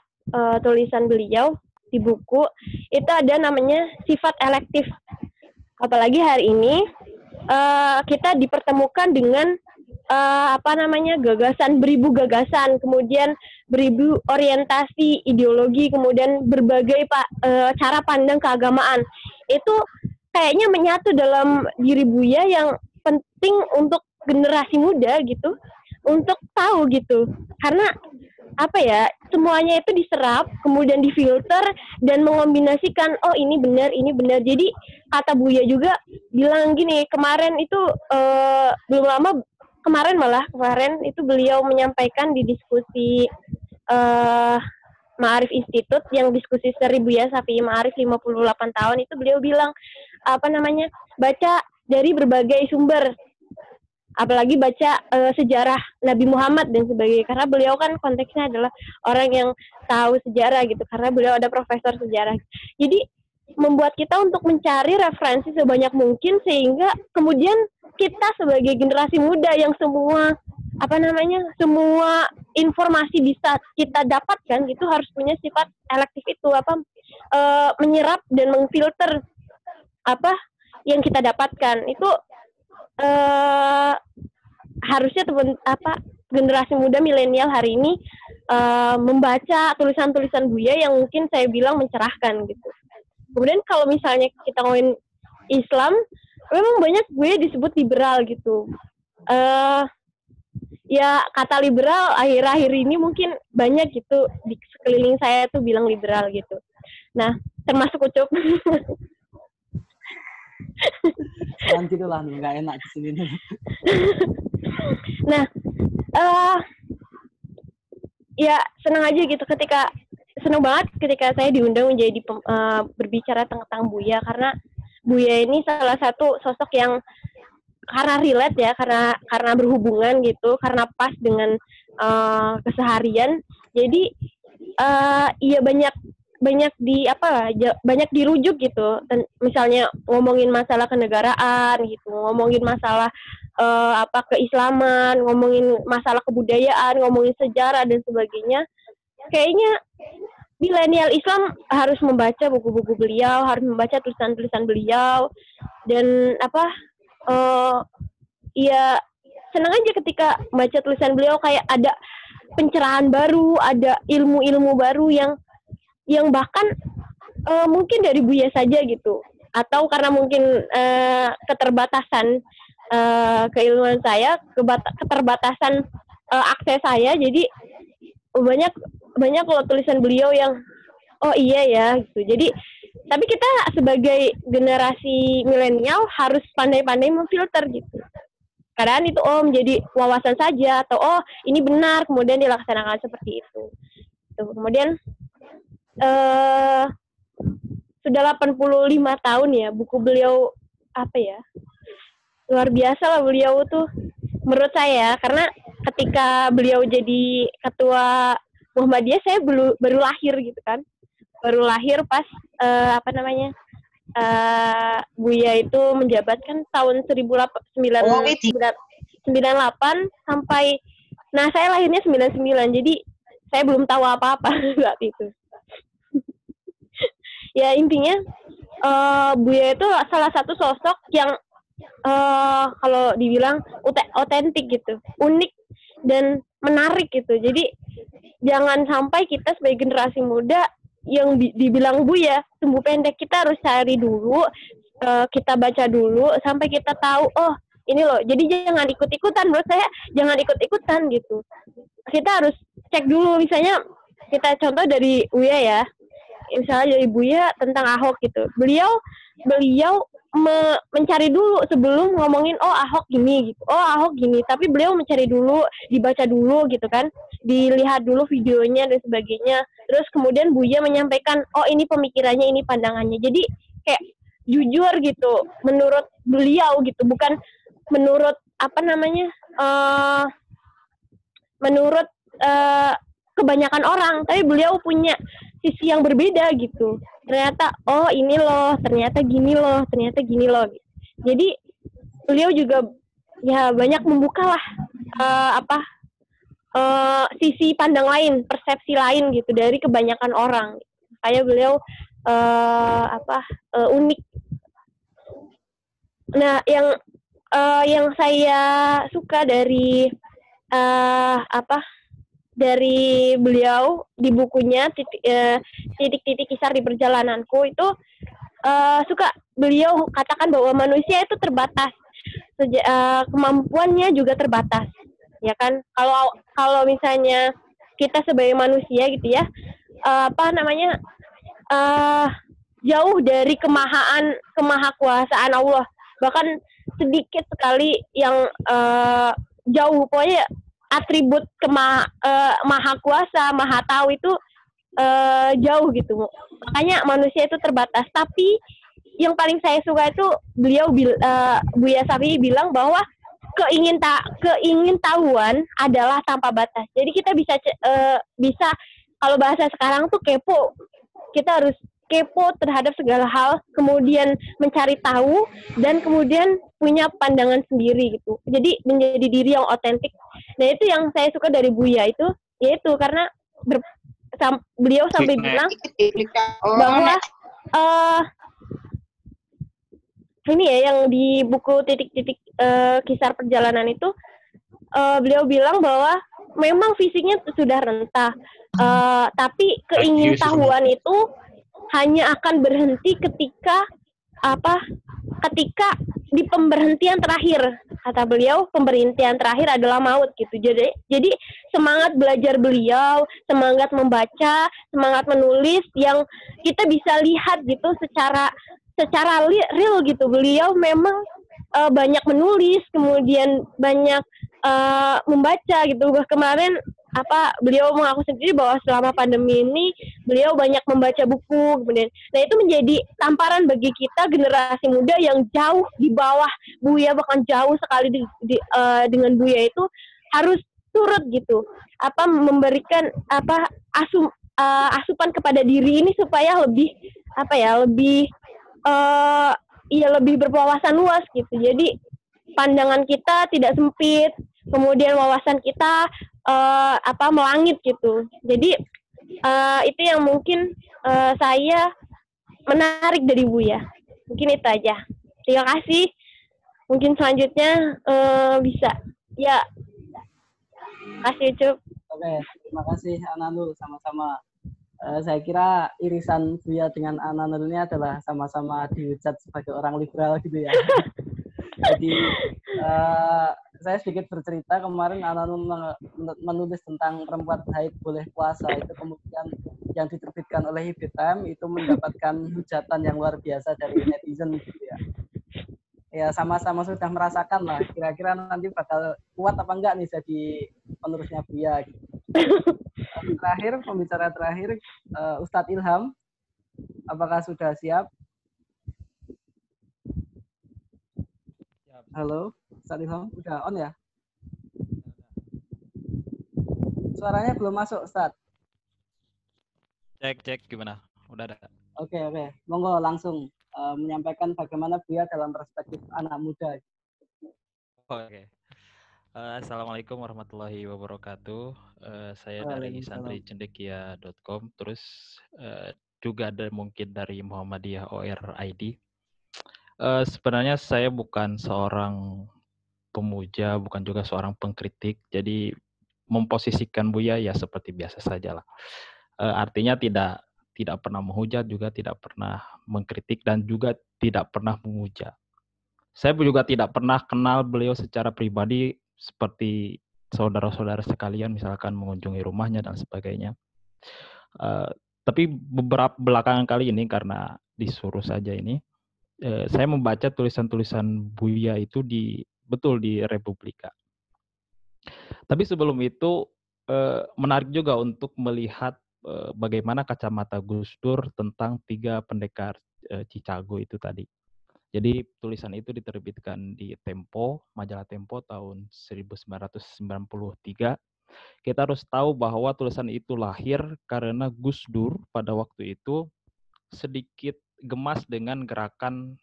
tulisan beliau di buku, itu ada namanya sifat elektif. Apalagi hari ini kita dipertemukan dengan beribu gagasan, kemudian beribu orientasi ideologi, kemudian berbagai cara pandang keagamaan. Itu kayaknya menyatu dalam diri Buya yang penting untuk generasi muda gitu, untuk tahu gitu. Karena semuanya itu diserap, kemudian difilter dan mengombinasikan, oh ini benar. Jadi kata Buya juga bilang gini, kemarin itu kemarin itu beliau menyampaikan di diskusi Ma'arif Institute yang diskusi seri Buya Safi Ma'arif 58 tahun itu beliau bilang baca dari berbagai sumber, apalagi baca sejarah Nabi Muhammad dan sebagainya, karena beliau kan konteksnya adalah orang yang tahu sejarah gitu, karena beliau ada profesor sejarah. Jadi membuat kita untuk mencari referensi sebanyak mungkin sehingga kemudian kita sebagai generasi muda yang semua informasi bisa kita dapatkan itu harus punya sifat elektif itu, menyerap dan mengfilter yang kita dapatkan itu. Harusnya generasi muda milenial hari ini membaca tulisan-tulisan Buya yang mungkin saya bilang mencerahkan gitu. Kemudian kalau misalnya kita ngomongin Islam, memang banyak Buya disebut liberal gitu. Ya kata liberal akhir-akhir ini mungkin banyak gitu di sekeliling saya tuh bilang liberal gitu. Nah, termasuk Ucup. Jangan gitulah, nggak enak di sini. Nah, ya senang banget ketika saya diundang menjadi berbicara tentang Buya, karena Buya ini salah satu sosok yang karena relate ya, karena berhubungan gitu, karena pas dengan keseharian. Jadi iya banyak dirujuk gitu. Misalnya ngomongin masalah kenegaraan gitu, ngomongin masalah keislaman, ngomongin masalah kebudayaan, ngomongin sejarah dan sebagainya. Kayaknya milenial Islam harus membaca buku-buku beliau, harus membaca tulisan-tulisan beliau, dan ya senang aja ketika baca tulisan beliau, kayak ada pencerahan baru, ada ilmu-ilmu baru yang bahkan mungkin dari Buya saja gitu, atau karena mungkin keterbatasan keilmuan saya, keterbatasan akses saya, jadi banyak kalau tulisan beliau yang oh iya ya gitu. Jadi tapi kita sebagai generasi milenial harus pandai-pandai memfilter gitu. Kadang itu menjadi wawasan saja, atau ini benar, kemudian dilaksanakan seperti itu. Kemudian sudah 85 tahun ya buku beliau, luar biasa lah beliau tuh menurut saya, karena ketika beliau jadi ketua Muhammadiyah saya baru lahir gitu kan, baru lahir pas Buya itu menjabat kan tahun 1998 sampai, nah saya lahirnya 99, jadi saya belum tahu apa-apa saat itu. Ya intinya Buya itu salah satu sosok yang kalau dibilang otentik gitu, unik dan menarik gitu. Jadi jangan sampai kita sebagai generasi muda yang dibilang Buya sumbu pendek, kita harus cari dulu, kita baca dulu sampai kita tahu ini loh. Jadi jangan ikut-ikutan, menurut saya jangan ikut-ikutan gitu. Kita harus cek dulu, misalnya kita contoh dari Buya ya, misalnya dari Buya tentang Ahok gitu. Beliau mencari dulu sebelum ngomongin oh Ahok gini gitu. Oh Ahok gini, tapi beliau mencari dulu, dibaca dulu gitu kan. Dilihat dulu videonya dan sebagainya. Terus kemudian Buya menyampaikan oh ini pemikirannya, ini pandangannya. Jadi kayak jujur gitu menurut beliau gitu, bukan menurut apa namanya? Menurut kebanyakan orang, tapi beliau punya sisi yang berbeda gitu. Ternyata oh ini loh, ternyata gini loh, ternyata gini loh. Jadi beliau juga ya banyak membuka lah sisi pandang lain, persepsi lain gitu dari kebanyakan orang. Kayak beliau unik. Nah, yang saya suka dari dari beliau di bukunya titik-titik kisar di perjalananku itu suka beliau katakan bahwa manusia itu terbatas, kemampuannya juga terbatas, ya kan? Kalau misalnya kita sebagai manusia gitu ya, jauh dari kemahakuasaan Allah, bahkan sedikit sekali yang jauh, pokoknya atribut maha kuasa, maha tahu itu jauh gitu. Makanya manusia itu terbatas. Tapi yang paling saya suka itu beliau Buya Syafi'i bilang bahwa keingintahuan adalah tanpa batas. Jadi kita bisa kalau bahasa sekarang tuh kepo. Kita harus kepo terhadap segala hal, kemudian mencari tahu, dan kemudian punya pandangan sendiri gitu. Jadi menjadi diri yang otentik. Nah itu yang saya suka dari Buya itu, yaitu karena beliau sampai bilang bahwa ini ya yang di buku titik-titik kisar perjalanan itu, beliau bilang bahwa memang fisiknya sudah rentah, tapi keingintahuan itu hanya akan berhenti ketika di pemberhentian terakhir. Kata beliau, pemberhentian terakhir adalah maut gitu. Jadi semangat belajar beliau, semangat membaca, semangat menulis yang kita bisa lihat gitu secara real gitu. Beliau memang banyak menulis, kemudian banyak membaca gitu. Kemarin beliau mengaku sendiri bahwa selama pandemi ini beliau banyak membaca buku, kemudian nah itu menjadi tamparan bagi kita generasi muda yang jauh di bawah Buya, bahkan jauh sekali dengan Buya, itu harus turut gitu memberikan asupan kepada diri ini supaya lebih lebih berwawasan luas gitu. Jadi pandangan kita tidak sempit, kemudian wawasan kita melangit gitu. Jadi itu yang mungkin saya menarik dari Buya. Mungkin itu aja. Terima kasih. Mungkin selanjutnya bisa. Ya. Kasih Ucup. Oke, terima kasih Ananul, sama-sama. Saya kira irisan Buya dengan Ananul ini adalah sama-sama dihujat sebagai orang liberal gitu ya. Jadi saya sedikit bercerita, kemarin Ananul menulis tentang perempuan haid boleh puasa, itu kemudian yang diterbitkan oleh IBTM itu mendapatkan hujatan yang luar biasa dari netizen gitu ya. Ya sama-sama sudah merasakan lah, kira-kira nanti bakal kuat apa enggak nih jadi penerusnya Buya gitu. Terakhir, pembicara terakhir Ustadz Ilham, apakah sudah siap? Halo, Ustadz Ilham, udah on ya? Suaranya belum masuk, Ustadz. Cek, gimana? Udah ada. Oke. Monggo langsung menyampaikan bagaimana Buya dalam perspektif anak muda. Oke. Assalamualaikum warahmatullahi wabarakatuh. Saya dari santricendekia.com, terus juga ada mungkin dari Muhammadiyah OR ID. Sebenarnya saya bukan seorang pemuja, bukan juga seorang pengkritik, jadi memposisikan Buya ya seperti biasa saja lah. Artinya tidak pernah menghujat, juga tidak pernah mengkritik, dan juga tidak pernah memuja. Saya juga tidak pernah kenal beliau secara pribadi seperti saudara-saudara sekalian, misalkan mengunjungi rumahnya dan sebagainya. Tapi beberapa belakangan kali ini karena disuruh saja ini, saya membaca tulisan-tulisan Buya itu betul di Republika. Tapi sebelum itu menarik juga untuk melihat bagaimana kacamata Gus Dur tentang 3 pendekar Chicago itu tadi. Jadi tulisan itu diterbitkan di Tempo, majalah Tempo tahun 1993. Kita harus tahu bahwa tulisan itu lahir karena Gus Dur pada waktu itu sedikit gemas dengan gerakan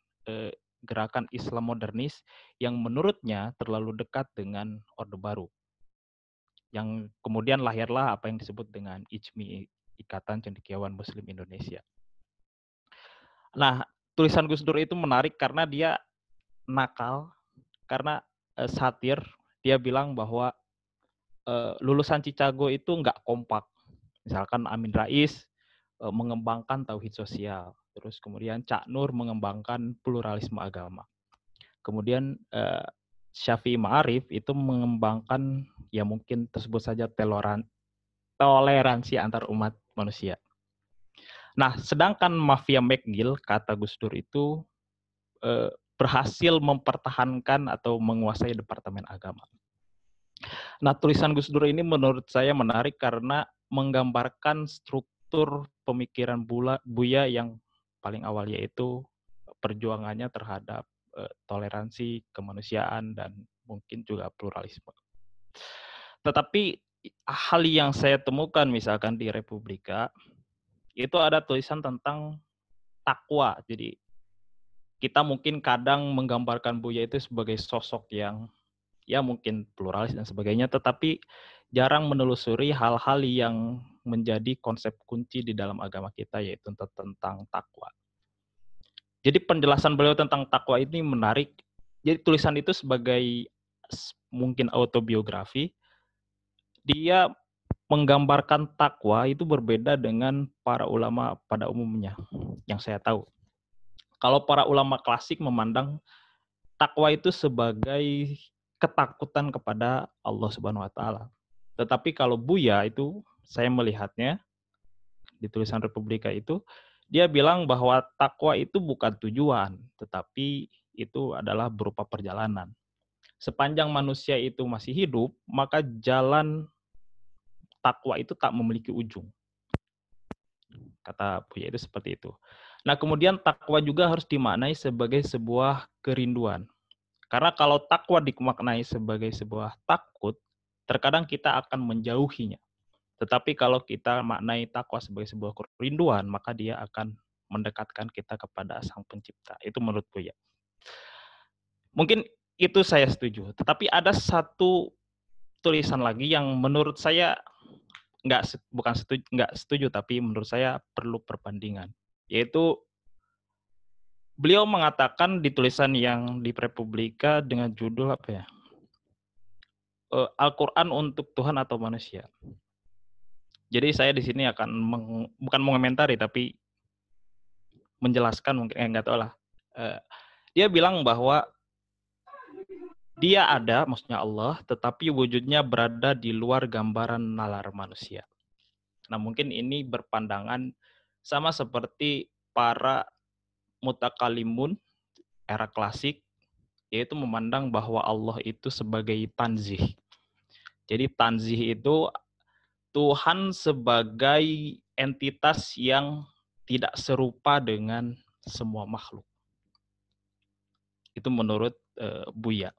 Islam modernis yang menurutnya terlalu dekat dengan Orde Baru. Yang kemudian lahirlah apa yang disebut dengan ICMI, Ikatan Cendekiawan Muslim Indonesia. Nah, tulisan Gus Dur itu menarik karena dia nakal, karena satir. Dia bilang bahwa lulusan Chicago itu nggak kompak. Misalkan Amin Rais mengembangkan tauhid sosial, terus kemudian Cak Nur mengembangkan pluralisme agama. Kemudian Syafi'i Ma'arif itu mengembangkan ya mungkin tersebut saja toleransi antar umat manusia. Nah, sedangkan mafia McGill, kata Gus Dur itu berhasil mempertahankan atau menguasai Departemen Agama. Nah, tulisan Gus Dur ini menurut saya menarik karena menggambarkan struktur pemikiran Buya yang paling awal, yaitu perjuangannya terhadap toleransi, kemanusiaan, dan mungkin juga pluralisme. Tetapi hal yang saya temukan misalkan di Republika, itu ada tulisan tentang takwa. Jadi kita mungkin kadang menggambarkan Buya itu sebagai sosok yang ya mungkin pluralis dan sebagainya, tetapi jarang menelusuri hal-hal yang menjadi konsep kunci di dalam agama kita, yaitu tentang takwa. Jadi penjelasan beliau tentang takwa ini menarik. Jadi tulisan itu sebagai mungkin autobiografi, dia menggambarkan takwa itu berbeda dengan para ulama pada umumnya yang saya tahu. Kalau para ulama klasik memandang takwa itu sebagai ketakutan kepada Allah Subhanahu wa taala. Tetapi kalau Buya itu saya melihatnya di tulisan Republika itu, dia bilang bahwa takwa itu bukan tujuan, tetapi itu adalah berupa perjalanan. Sepanjang manusia itu masih hidup, maka jalan takwa itu tak memiliki ujung. Kata Buya itu seperti itu. Nah, kemudian takwa juga harus dimaknai sebagai sebuah kerinduan. Karena kalau takwa dimaknai sebagai sebuah takut, terkadang kita akan menjauhinya. Tetapi kalau kita maknai takwa sebagai sebuah kerinduan, maka dia akan mendekatkan kita kepada Sang Pencipta. Itu menurut Buya. Mungkin itu saya setuju. Tetapi ada satu tulisan lagi yang menurut saya nggak setuju, tapi menurut saya perlu perbandingan. Yaitu beliau mengatakan di tulisan yang di Republika dengan judul apa ya? Al-Quran untuk Tuhan atau manusia. Jadi saya di sini akan bukan mengomentari tapi menjelaskan, mungkin nggak tahu lah. Dia bilang bahwa dia ada, maksudnya Allah, tetapi wujudnya berada di luar gambaran nalar manusia. Nah, mungkin ini berpandangan sama seperti para mutakalimun era klasik, yaitu memandang bahwa Allah itu sebagai tanzih. Jadi tanzih itu Tuhan sebagai entitas yang tidak serupa dengan semua makhluk. Itu menurut Buya.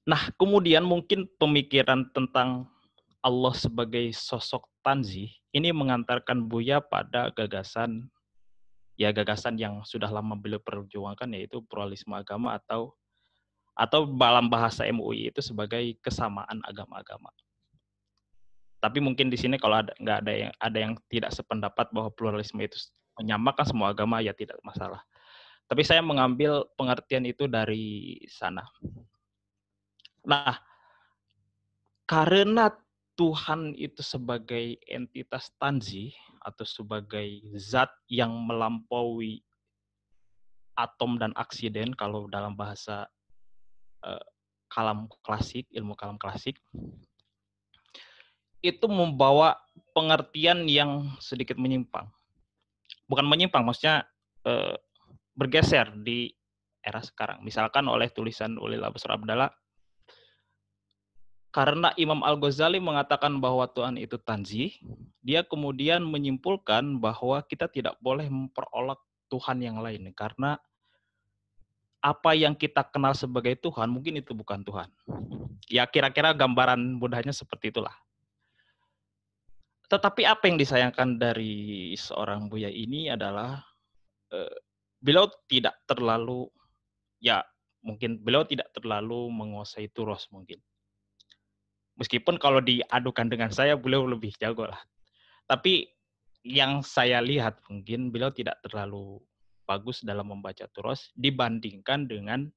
Nah, kemudian mungkin pemikiran tentang Allah sebagai sosok tanzih ini mengantarkan Buya pada gagasan yang sudah lama beliau perjuangkan, yaitu pluralisme agama atau dalam bahasa MUI itu sebagai kesamaan agama-agama. Tapi mungkin di sini kalau nggak ada yang tidak sependapat bahwa pluralisme itu menyamakan semua agama, ya tidak masalah. Tapi saya mengambil pengertian itu dari sana. Nah, karena Tuhan itu sebagai entitas tanzih atau sebagai zat yang melampaui atom dan aksiden kalau dalam bahasa ilmu kalam klasik, itu membawa pengertian yang sedikit menyimpang. Bukan menyimpang, maksudnya bergeser di era sekarang. Misalkan oleh tulisan Ulil Absar Abdallah, karena Imam Al-Ghazali mengatakan bahwa Tuhan itu tanzih, dia kemudian menyimpulkan bahwa kita tidak boleh memperolok Tuhan yang lain, karena apa yang kita kenal sebagai Tuhan mungkin itu bukan Tuhan. Ya kira-kira gambaran mudahnya seperti itulah. Tetapi apa yang disayangkan dari seorang Buya ini adalah beliau tidak terlalu, ya mungkin beliau tidak terlalu menguasai turos mungkin. Meskipun kalau diadukan dengan saya, beliau lebih jago lah. Tapi yang saya lihat mungkin beliau tidak terlalu bagus dalam membaca turos dibandingkan dengan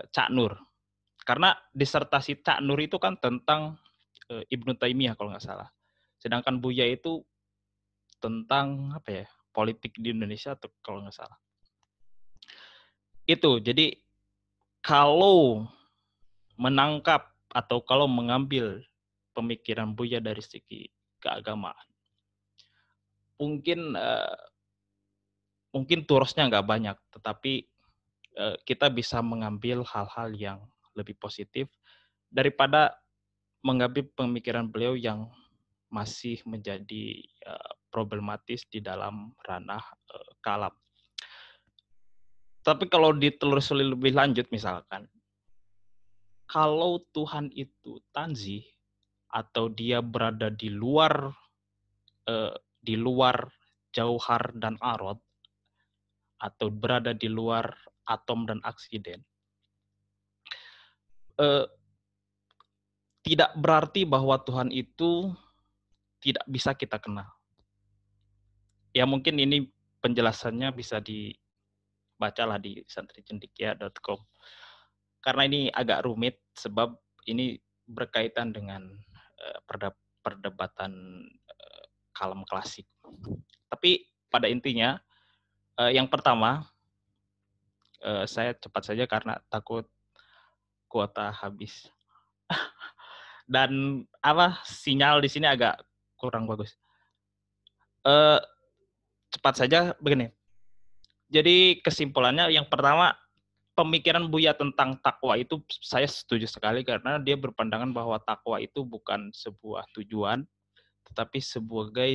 Cak Nur. Karena disertasi Cak Nur itu kan tentang Ibnu Taimiyah kalau nggak salah. Sedangkan Buya itu tentang apa ya, politik di Indonesia atau kalau nggak salah. Itu, jadi kalau menangkap atau kalau mengambil pemikiran Buya dari segi keagamaan, mungkin turusnya nggak banyak, tetapi kita bisa mengambil hal-hal yang lebih positif daripada mengambil pemikiran beliau yang masih menjadi problematis di dalam ranah kalam. Tapi kalau ditelusuri lebih lanjut, misalkan, kalau Tuhan itu tanzih atau dia berada di luar jauhar dan arad, atau berada di luar atom dan aksiden, tidak berarti bahwa Tuhan itu tidak bisa kita kenal. Ya mungkin ini penjelasannya bisa dibacalah di santricendekia.com. Karena ini agak rumit sebab ini berkaitan dengan perdebatan kalam klasik. Tapi pada intinya, yang pertama, saya cepat saja karena takut kuota habis. Dan sinyal di sini agak kurang bagus. Cepat saja begini. Jadi kesimpulannya, yang pertama, pemikiran Buya tentang takwa itu saya setuju sekali karena dia berpandangan bahwa takwa itu bukan sebuah tujuan, tetapi sebagai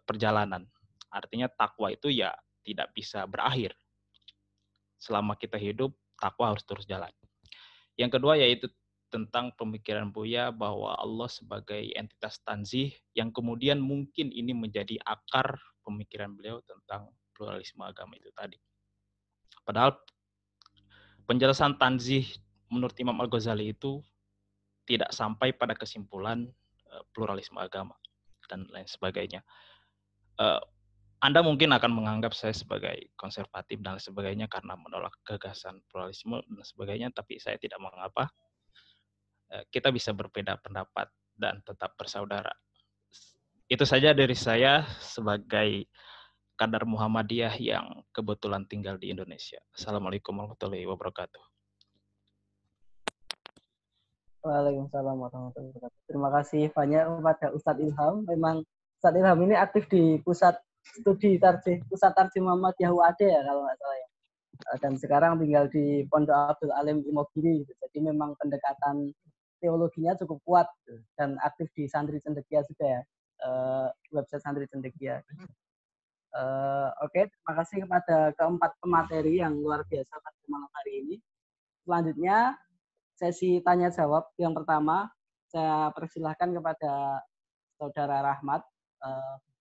perjalanan. Artinya takwa itu ya tidak bisa berakhir. Selama kita hidup, takwa harus terus jalan. Yang kedua yaitu tentang pemikiran Buya bahwa Allah sebagai entitas tanzih, yang kemudian mungkin ini menjadi akar pemikiran beliau tentang pluralisme agama itu tadi. Padahal penjelasan tanzih menurut Imam Al-Ghazali itu tidak sampai pada kesimpulan pluralisme agama dan lain sebagainya. Anda mungkin akan menganggap saya sebagai konservatif dan sebagainya karena menolak gagasan pluralisme dan sebagainya, tapi saya tidak mengapa. Kita bisa berbeda pendapat dan tetap bersaudara. Itu saja dari saya sebagai kadar Muhammadiyah yang kebetulan tinggal di Indonesia. Assalamualaikum warahmatullahi wabarakatuh. Waalaikumsalam warahmatullahi wabarakatuh. Terima kasih banyak kepada Ustadz Ilham. Memang Ustadz Ilham ini aktif di pusat studi pusat tarjih Muhammadiyah UAD ya kalau nggak salah ya. Dan sekarang tinggal di Pondok Abdul Alim Imogiri. Jadi memang pendekatan teologinya cukup kuat dan aktif di Santri Cendekia juga ya, website Santri Cendekia. Oke, terima kasih kepada keempat pemateri yang luar biasa pada malam hari ini. Selanjutnya sesi tanya jawab. Yang pertama saya persilahkan kepada Saudara Rahmat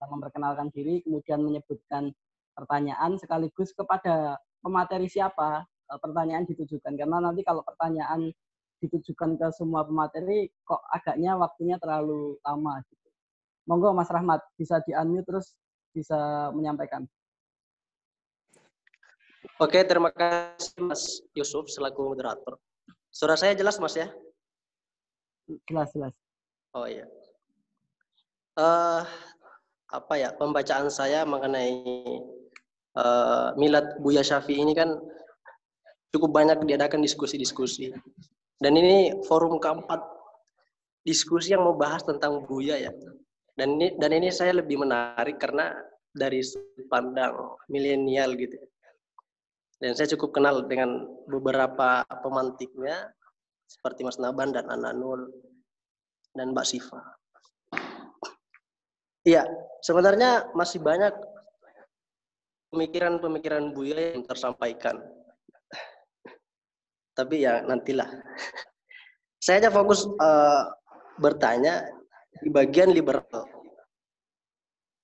memperkenalkan diri, kemudian menyebutkan pertanyaan sekaligus kepada pemateri siapa pertanyaan ditujukan, karena nanti kalau pertanyaan ditujukan ke semua pemateri kok agaknya waktunya terlalu lama gitu. Monggo Mas Rahmat bisa di-unmute terus bisa menyampaikan. Oke, terima kasih Mas Yusuf selaku moderator. Suara saya jelas Mas ya? Jelas. Oh iya. Pembacaan saya mengenai milad Buya Syafi'i ini kan cukup banyak diadakan diskusi-diskusi. Dan ini forum keempat diskusi yang membahas tentang Buya ya. Dan ini saya lebih menarik karena dari sudut pandang milenial gitu. Dan saya cukup kenal dengan beberapa pemantiknya seperti Mas Naban dan Ananul dan Mbak Siva. Iya, sebenarnya masih banyak pemikiran-pemikiran Buya yang tersampaikan. Tapi ya nantilah. Saya aja fokus bertanya di bagian liberal.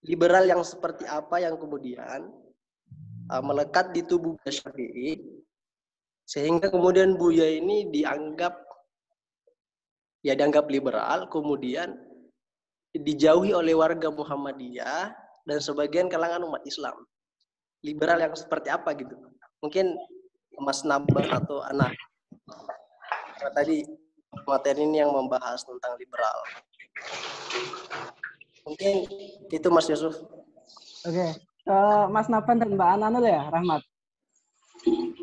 Liberal yang seperti apa yang kemudian melekat di tubuh Buya Syafi'i sehingga kemudian Buya ini dianggap liberal, kemudian dijauhi oleh warga Muhammadiyah dan sebagian kalangan umat Islam. Liberal yang seperti apa gitu? Mungkin Mas Naban atau Anak. Karena tadi materi ini yang membahas tentang liberal. Mungkin itu Mas Yusuf. Oke. Mas Naban dan Mbak Ananul ya, Rahmat?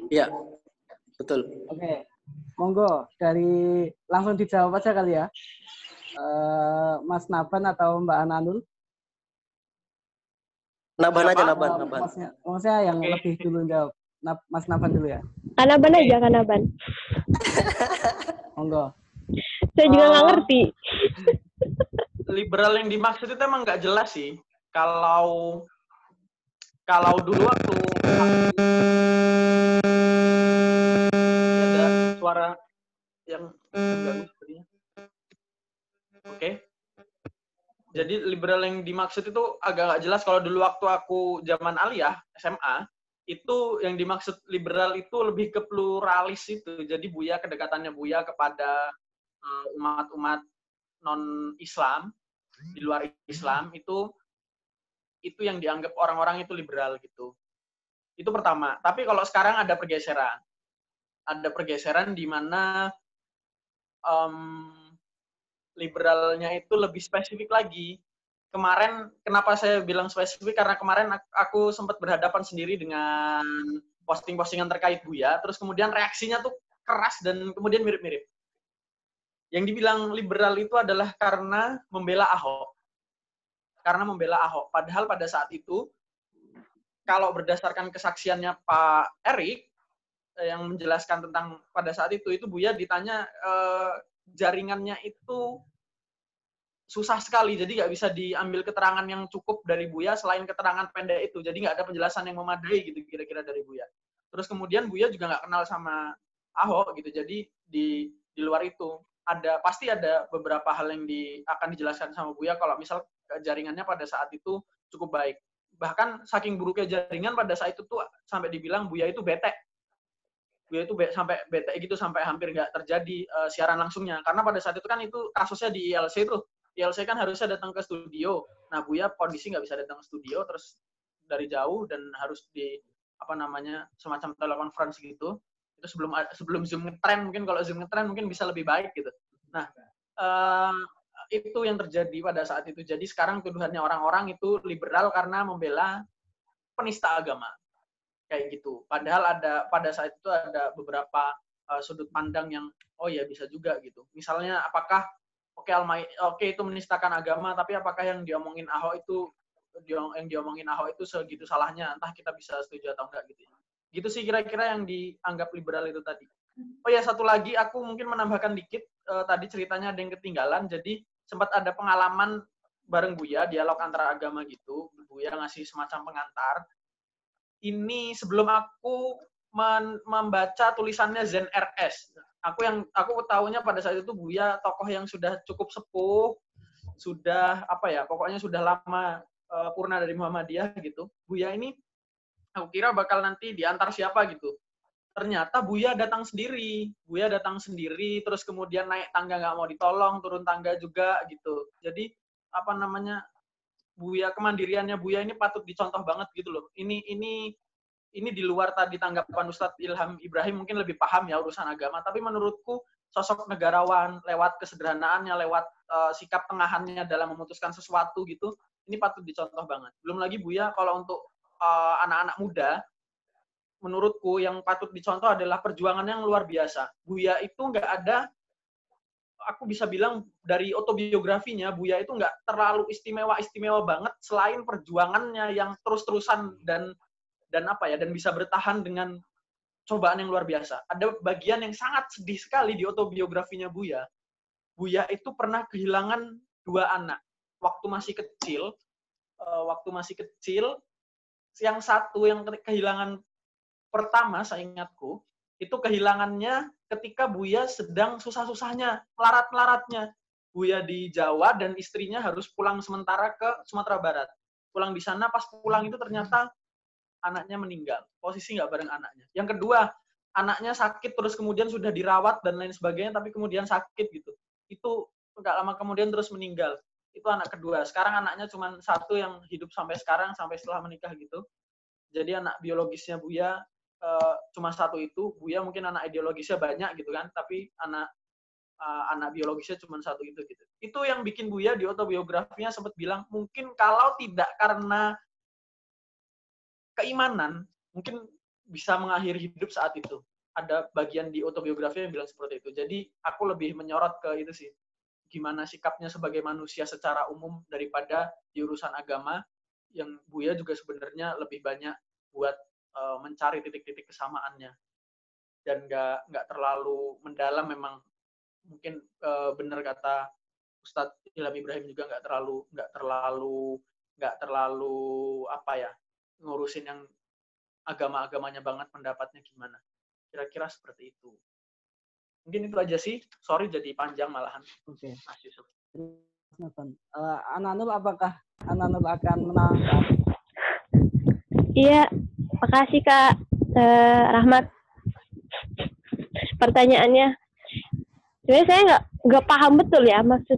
Iya, betul. Oke. Monggo, langsung dijawab aja kali ya. Mas Naban atau Mbak Ananul? Naban aja, Naban. Maksudnya yang lebih dulu jawab. Mas Naban dulu ya. Kanaban aja, Kanaban. Monggo. Saya juga nggak ngerti. Liberal yang dimaksud itu emang nggak jelas sih. Kalau dulu waktu ada suara yang mengganggu sepertinya. Oke. Jadi liberal yang dimaksud itu agak nggak jelas. Kalau dulu waktu aku zaman aliyah SMA, itu yang dimaksud liberal itu lebih ke pluralis itu. Jadi Buya, kedekatannya Buya kepada umat-umat non-Islam di luar Islam itu yang dianggap orang-orang itu liberal gitu. Itu pertama. Tapi kalau sekarang ada pergeseran. Ada pergeseran di mana liberalnya itu lebih spesifik lagi. Kemarin, kenapa saya bilang spesifik? Karena kemarin aku sempat berhadapan sendiri dengan posting-postingan terkait Buya, terus kemudian reaksinya tuh keras dan kemudian mirip-mirip. Yang dibilang liberal itu adalah karena membela Ahok. Karena membela Ahok. Padahal pada saat itu, kalau berdasarkan kesaksiannya Pak Erik, yang menjelaskan tentang pada saat itu Buya ditanya jaringannya itu susah sekali, jadi nggak bisa diambil keterangan yang cukup dari Buya selain keterangan pendek itu, jadi nggak ada penjelasan yang memadai gitu kira-kira dari Buya. Terus kemudian Buya juga nggak kenal sama Ahok gitu, jadi di luar itu pasti ada beberapa hal yang akan dijelaskan sama Buya kalau misal jaringannya pada saat itu cukup baik. Bahkan saking buruknya jaringan pada saat itu tuh sampai dibilang Buya itu bete. Buya itu sampai bete gitu, sampai hampir nggak terjadi siaran langsungnya. Karena pada saat itu kan itu kasusnya di ILC tuh. ILC kan harusnya datang ke studio. Nah, Buya kondisi nggak bisa datang ke studio, terus dari jauh dan harus semacam telekonferensi gitu. Itu sebelum Zoom ngetren, mungkin kalau Zoom ngetren mungkin bisa lebih baik gitu. Nah, itu yang terjadi pada saat itu. Jadi sekarang tuduhannya orang-orang itu liberal karena membela penista agama. Kayak gitu. Padahal pada saat itu ada beberapa sudut pandang yang oh ya bisa juga gitu. Misalnya apakah oke itu menistakan agama, tapi apakah yang diomongin Ahok itu segitu salahnya? Entah kita bisa setuju atau enggak gitu. Gitu sih kira-kira yang dianggap liberal itu tadi. Oh ya, satu lagi aku mungkin menambahkan dikit, tadi ceritanya ada yang ketinggalan. Jadi sempat ada pengalaman bareng Buya, dialog antara agama gitu. Buya ngasih semacam pengantar. Ini sebelum aku membaca tulisannya Zen RS. Aku tahunya pada saat itu Buya tokoh yang sudah cukup sepuh, sudah pokoknya sudah lama purna dari Muhammadiyah gitu. Buya ini aku kira bakal nanti diantar siapa gitu. Ternyata Buya datang sendiri, terus kemudian naik tangga nggak mau ditolong, turun tangga juga gitu. Jadi Buya, kemandiriannya Buya ini patut dicontoh banget gitu loh. Ini di luar tadi tanggapan Ustadz Ilham Ibrahim mungkin lebih paham ya urusan agama, tapi menurutku sosok negarawan lewat kesederhanaannya, lewat sikap tengahannya dalam memutuskan sesuatu gitu, ini patut dicontoh banget. Belum lagi Buya kalau untuk anak-anak muda, menurutku yang patut dicontoh adalah perjuangannya yang luar biasa. Buya itu nggak ada aku bisa bilang dari autobiografinya Buya itu nggak terlalu istimewa banget, selain perjuangannya yang terus-terusan dan apa ya, dan bisa bertahan dengan cobaan yang luar biasa. Ada bagian yang sangat sedih sekali di autobiografinya Buya. Buya itu pernah kehilangan 2 anak waktu masih kecil. Yang satu yang kehilangan pertama, seingatku, itu kehilangannya ketika Buya sedang susah-susahnya, melarat-melaratnya. Buya di Jawa dan istrinya harus pulang sementara ke Sumatera Barat. Pulang di sana, pas pulang itu ternyata anaknya meninggal. Posisi nggak bareng anaknya. Yang kedua, anaknya sakit terus kemudian sudah dirawat dan lain sebagainya, tapi kemudian sakit gitu. Itu nggak lama kemudian terus meninggal. Itu anak kedua. Sekarang anaknya cuma satu yang hidup sampai sekarang, sampai setelah menikah gitu. Jadi anak biologisnya Buya cuma satu itu. Buya mungkin anak ideologisnya banyak gitu kan, tapi anak biologisnya cuma satu itu gitu. Itu yang bikin Buya di autobiografinya sempat bilang, mungkin kalau tidak karena keimanan, mungkin bisa mengakhiri hidup saat itu. Ada bagian di autobiografi yang bilang seperti itu. Jadi aku lebih menyorot ke itu sih. Gimana sikapnya sebagai manusia secara umum daripada di urusan agama, yang Buya juga sebenarnya lebih banyak buat mencari titik-titik kesamaannya. Dan nggak terlalu mendalam, memang mungkin benar kata Ustadz Ilham Ibrahim juga nggak terlalu apa ya, ngurusin yang agama-agamanya banget, pendapatnya gimana. Kira-kira seperti itu. Mungkin itu aja sih. Sorry jadi panjang malahan. Oke. Mas Yusuf. Ananul, apakah Ananul akan menambah? Iya, makasih Kak Rahmat. Pertanyaannya, sebenarnya saya nggak paham betul ya maksud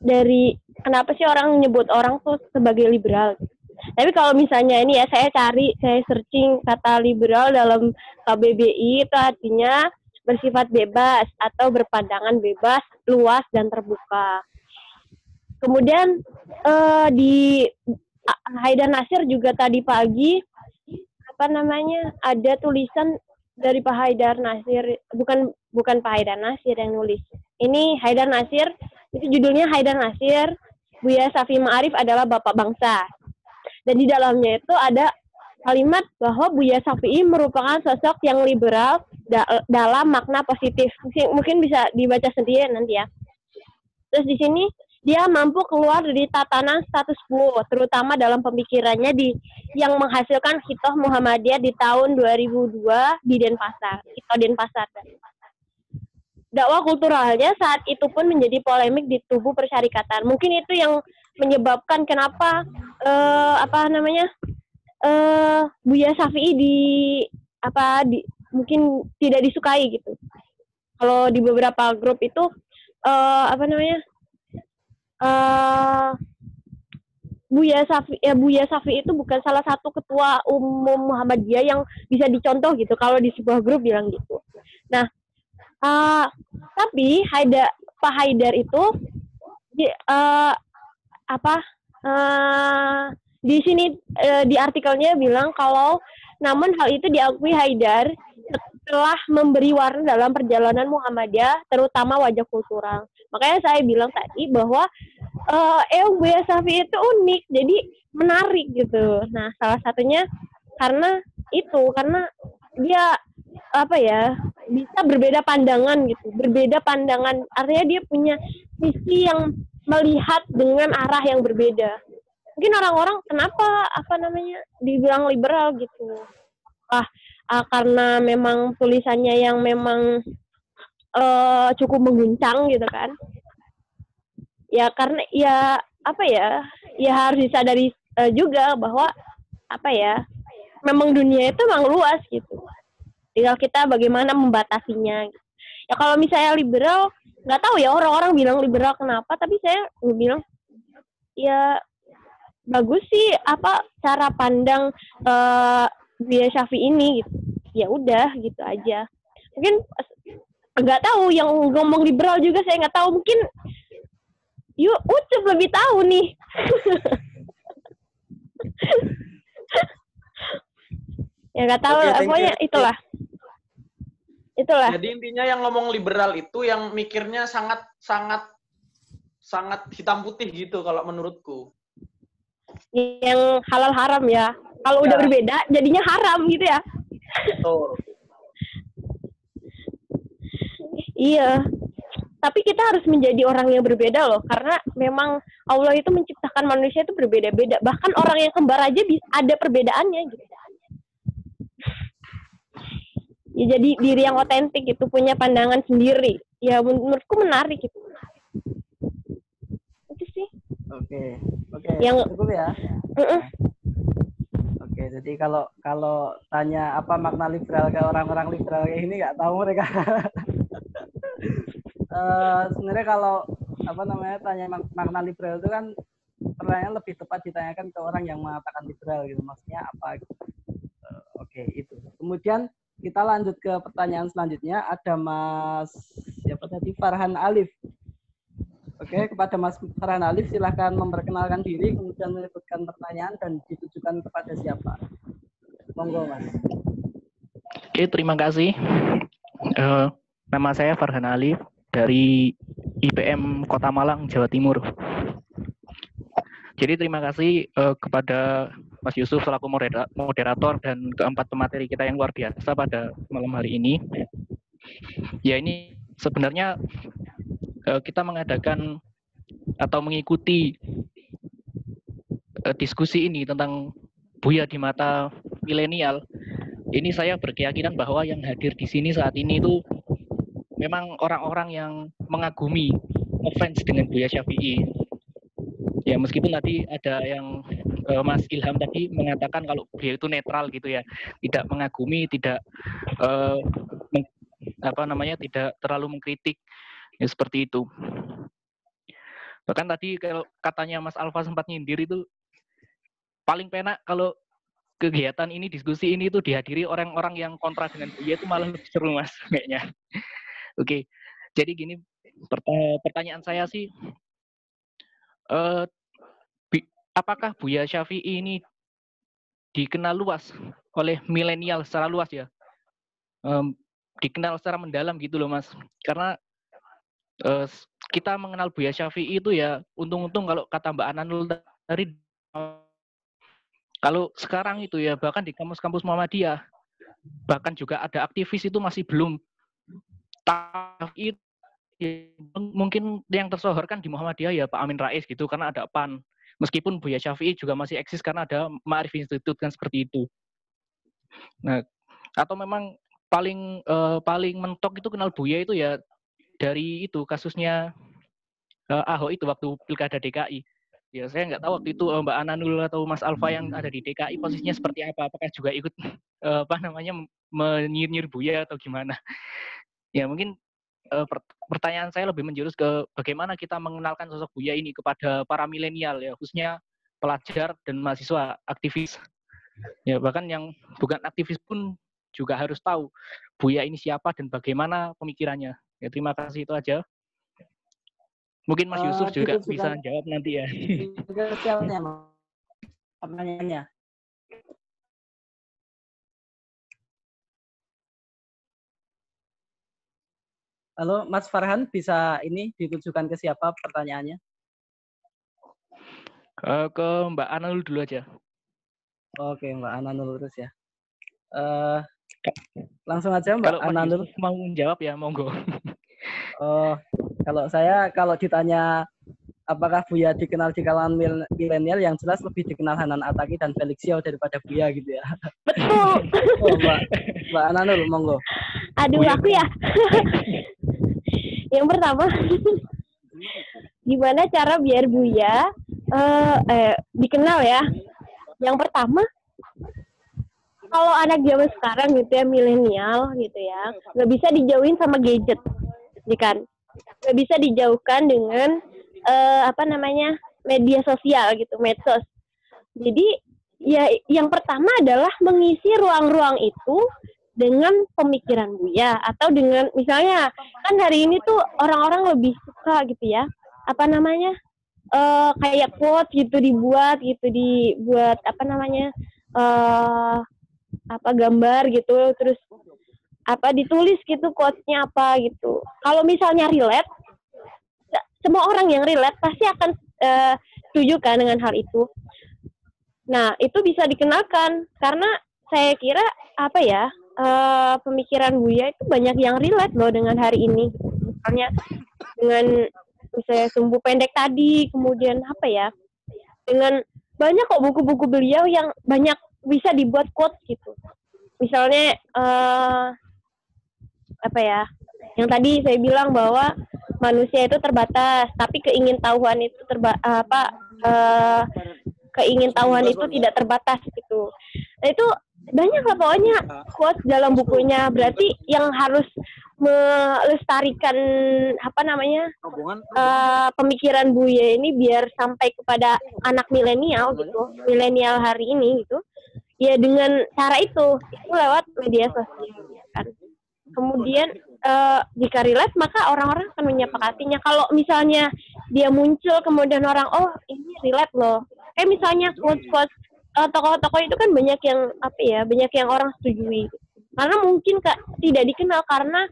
dari kenapa sih orang nyebut orang tuh sebagai liberal. Tapi kalau misalnya ini ya, saya searching kata liberal dalam KBBI, itu artinya bersifat bebas atau berpandangan bebas, luas dan terbuka. Kemudian di Haidar Nasir juga tadi pagi ada tulisan dari Pak Haidar Nasir, bukan Pak Haidar Nasir yang nulis. Ini Haidar Nasir, itu judulnya Haidar Nasir, Buya Syafi'i Ma'arif adalah Bapak Bangsa. Dan di dalamnya itu ada kalimat bahwa Buya Syafi'i merupakan sosok yang liberal dalam makna positif. Mungkin bisa dibaca sendiri nanti ya. Terus di sini dia mampu keluar dari tatanan status quo, terutama dalam pemikirannya yang menghasilkan Hitoh Muhammadiyah di tahun 2002 di Denpasar. Hitoh Denpasar. Dakwah kulturalnya saat itu pun menjadi polemik di tubuh persyarikatan. Mungkin itu yang menyebabkan kenapa Buya Syafi'i mungkin tidak disukai gitu. Kalau di beberapa grup itu Buya Syafi'i itu bukan salah satu ketua umum Muhammadiyah yang bisa dicontoh gitu kalau di sebuah grup bilang gitu. Nah, tapi Pak Haidar itu di sini di artikelnya bilang kalau namun hal itu diakui Haidar telah memberi warna dalam perjalanan Muhammadiyah, terutama wajah kultural. Makanya saya bilang tadi bahwa Buya Syafi'i itu unik, jadi menarik gitu. Nah, salah satunya karena dia bisa berbeda pandangan gitu. Berbeda pandangan, artinya dia punya visi yang melihat dengan arah yang berbeda. Mungkin orang-orang kenapa dibilang liberal gitu. Karena memang tulisannya yang memang cukup mengguncang gitu kan. Ya karena ya harus disadari juga bahwa memang dunia itu memang luas gitu. Tinggal kita bagaimana membatasinya gitu. Ya kalau misalnya liberal, nggak tahu ya orang-orang bilang liberal kenapa, tapi saya bilang ya bagus sih cara pandang Buya Syafi'i ini gitu. Ya udah gitu aja. Mungkin nggak tahu yang ngomong liberal juga saya nggak tahu, mungkin Ucup lebih tahu nih. Ya nggak tahu, pokoknya itulah Itulah. Jadi intinya yang ngomong liberal itu yang mikirnya sangat hitam putih gitu kalau menurutku. Yang halal haram ya. Kalau udah berbeda jadinya haram gitu ya. Betul. Iya. Tapi kita harus menjadi orang yang berbeda loh, karena memang Allah itu menciptakan manusia itu berbeda-beda. Bahkan orang yang kembar aja ada perbedaannya gitu. Ya jadi diri yang otentik itu punya pandangan sendiri. Ya menurutku menarik gitu. Itu sih. Oke. Yang Cukup ya. Oke, jadi kalau tanya apa makna liberal ke orang-orang liberal kayak ini nggak tahu mereka. Sebenarnya kalau tanya makna liberal itu kan pertanyaan lebih tepat ditanyakan ke orang yang mengatakan liberal gitu, maksudnya apa gitu. Oke, itu. Kemudian kita lanjut ke pertanyaan selanjutnya. Ada Mas siapa tadi, Farhan Alif. Oke, kepada Mas Farhan Alif silahkan memperkenalkan diri, kemudian menyebutkan pertanyaan dan ditujukan kepada siapa. Monggo Mas. Oke, terima kasih. Nama saya Farhan Alif dari IPM Kota Malang, Jawa Timur. Jadi terima kasih kepada Mas Yusuf selaku moderator dan keempat pemateri kita yang luar biasa pada malam hari ini. Ya ini sebenarnya kita mengadakan atau mengikuti diskusi ini tentang Buya di mata milenial. Ini saya berkeyakinan bahwa yang hadir di sini saat ini itu memang orang-orang yang mengagumi, ngefans dengan Buya Syafi'i. Ya meskipun tadi ada yang Mas Ilham tadi mengatakan kalau beliau itu netral gitu ya, tidak mengagumi, tidak tidak terlalu mengkritik, ya seperti itu. Bahkan tadi kalau katanya Mas Alfa sempat nyindir itu paling penak kalau kegiatan ini, diskusi ini itu dihadiri orang-orang yang kontra dengan Buya itu malah lebih seru Mas kayaknya. Oke, jadi gini pertanyaan saya sih, apakah Buya Syafi'i ini dikenal luas oleh milenial secara luas ya? Dikenal secara mendalam gitu loh Mas. Karena kita mengenal Buya Syafi'i itu ya untung-untung kalau kata Mbak Ananul tadi, kalau sekarang itu ya bahkan di kampus-kampus Muhammadiyah, bahkan juga ada aktivis itu masih belum tahu. Mungkin yang tersohor kan di Muhammadiyah ya Pak Amin Rais gitu, karena ada PAN. Meskipun Buya Syafi'i juga masih eksis karena ada Ma'arif Institute kan seperti itu. Nah, atau memang paling mentok itu kenal Buya itu ya dari itu kasusnya Ahok itu waktu Pilkada DKI. Ya saya nggak tahu waktu itu Mbak Ananul atau Mas Alfa yang ada di DKI posisinya seperti apa, apakah juga ikut menyindir Buya atau gimana. Ya mungkin pertanyaan saya lebih menjurus ke bagaimana kita mengenalkan sosok Buya ini kepada para milenial ya, khususnya pelajar dan mahasiswa aktivis. Ya bahkan yang bukan aktivis pun juga harus tahu Buya ini siapa dan bagaimana pemikirannya. Ya terima kasih, itu aja. Mungkin Mas Yusuf juga bisa jawab nanti ya. Pertanyaannya. Halo, Mas Farhan, bisa ini ditujukan ke siapa pertanyaannya? Ke Mbak Ananul dulu aja. Oke, Mbak Ananul terus ya. Langsung aja Mbak Ananul. Mau menjawab ya, monggo. Kalau ditanya apakah Buya dikenal di kalangan milenial, yang jelas lebih dikenal Hanan Ataki dan Felix Xiao daripada Buya gitu ya. Betul. Mbak Ananul, monggo. Aduh, Buya, aku ya. Yang pertama, gimana cara biar Buya dikenal ya? Yang pertama, kalau anak zaman sekarang gitu ya, milenial gitu ya, nggak bisa dijauhin sama gadget, kan? Nggak bisa dijauhkan dengan media sosial gitu, medsos. Jadi ya yang pertama adalah mengisi ruang-ruang itu dengan pemikiran Buya, atau dengan misalnya kan hari ini tuh orang-orang lebih suka gitu ya, kayak quote gitu dibuat gambar gitu, terus ditulis gitu quotes-nya apa gitu. Kalau misalnya relate, semua orang yang relate pasti akan setuju kan dengan hal itu. Nah, itu bisa dikenalkan karena saya kira pemikiran Buya itu banyak yang relate loh dengan hari ini. Misalnya dengan misalnya sumbu pendek tadi, kemudian dengan banyak kok buku-buku beliau yang banyak bisa dibuat quotes gitu. Misalnya yang tadi saya bilang bahwa manusia itu terbatas, tapi keingintahuan itu keingintahuan itu tidak terbatas gitu. Nah itu banyak lah pokoknya quotes dalam bukunya. Berarti yang harus melestarikan pemikiran Buya ini biar sampai kepada anak milenial gitu, milenial hari ini gitu. Ya dengan cara itu lewat media sosial kan. Kemudian jika relate maka orang-orang akan menyepakatinya. Kalau misalnya dia muncul kemudian orang ini relate loh. Kayak misalnya quotes-quotes tokoh-tokoh itu kan banyak yang orang setujui. Karena mungkin tidak dikenal karena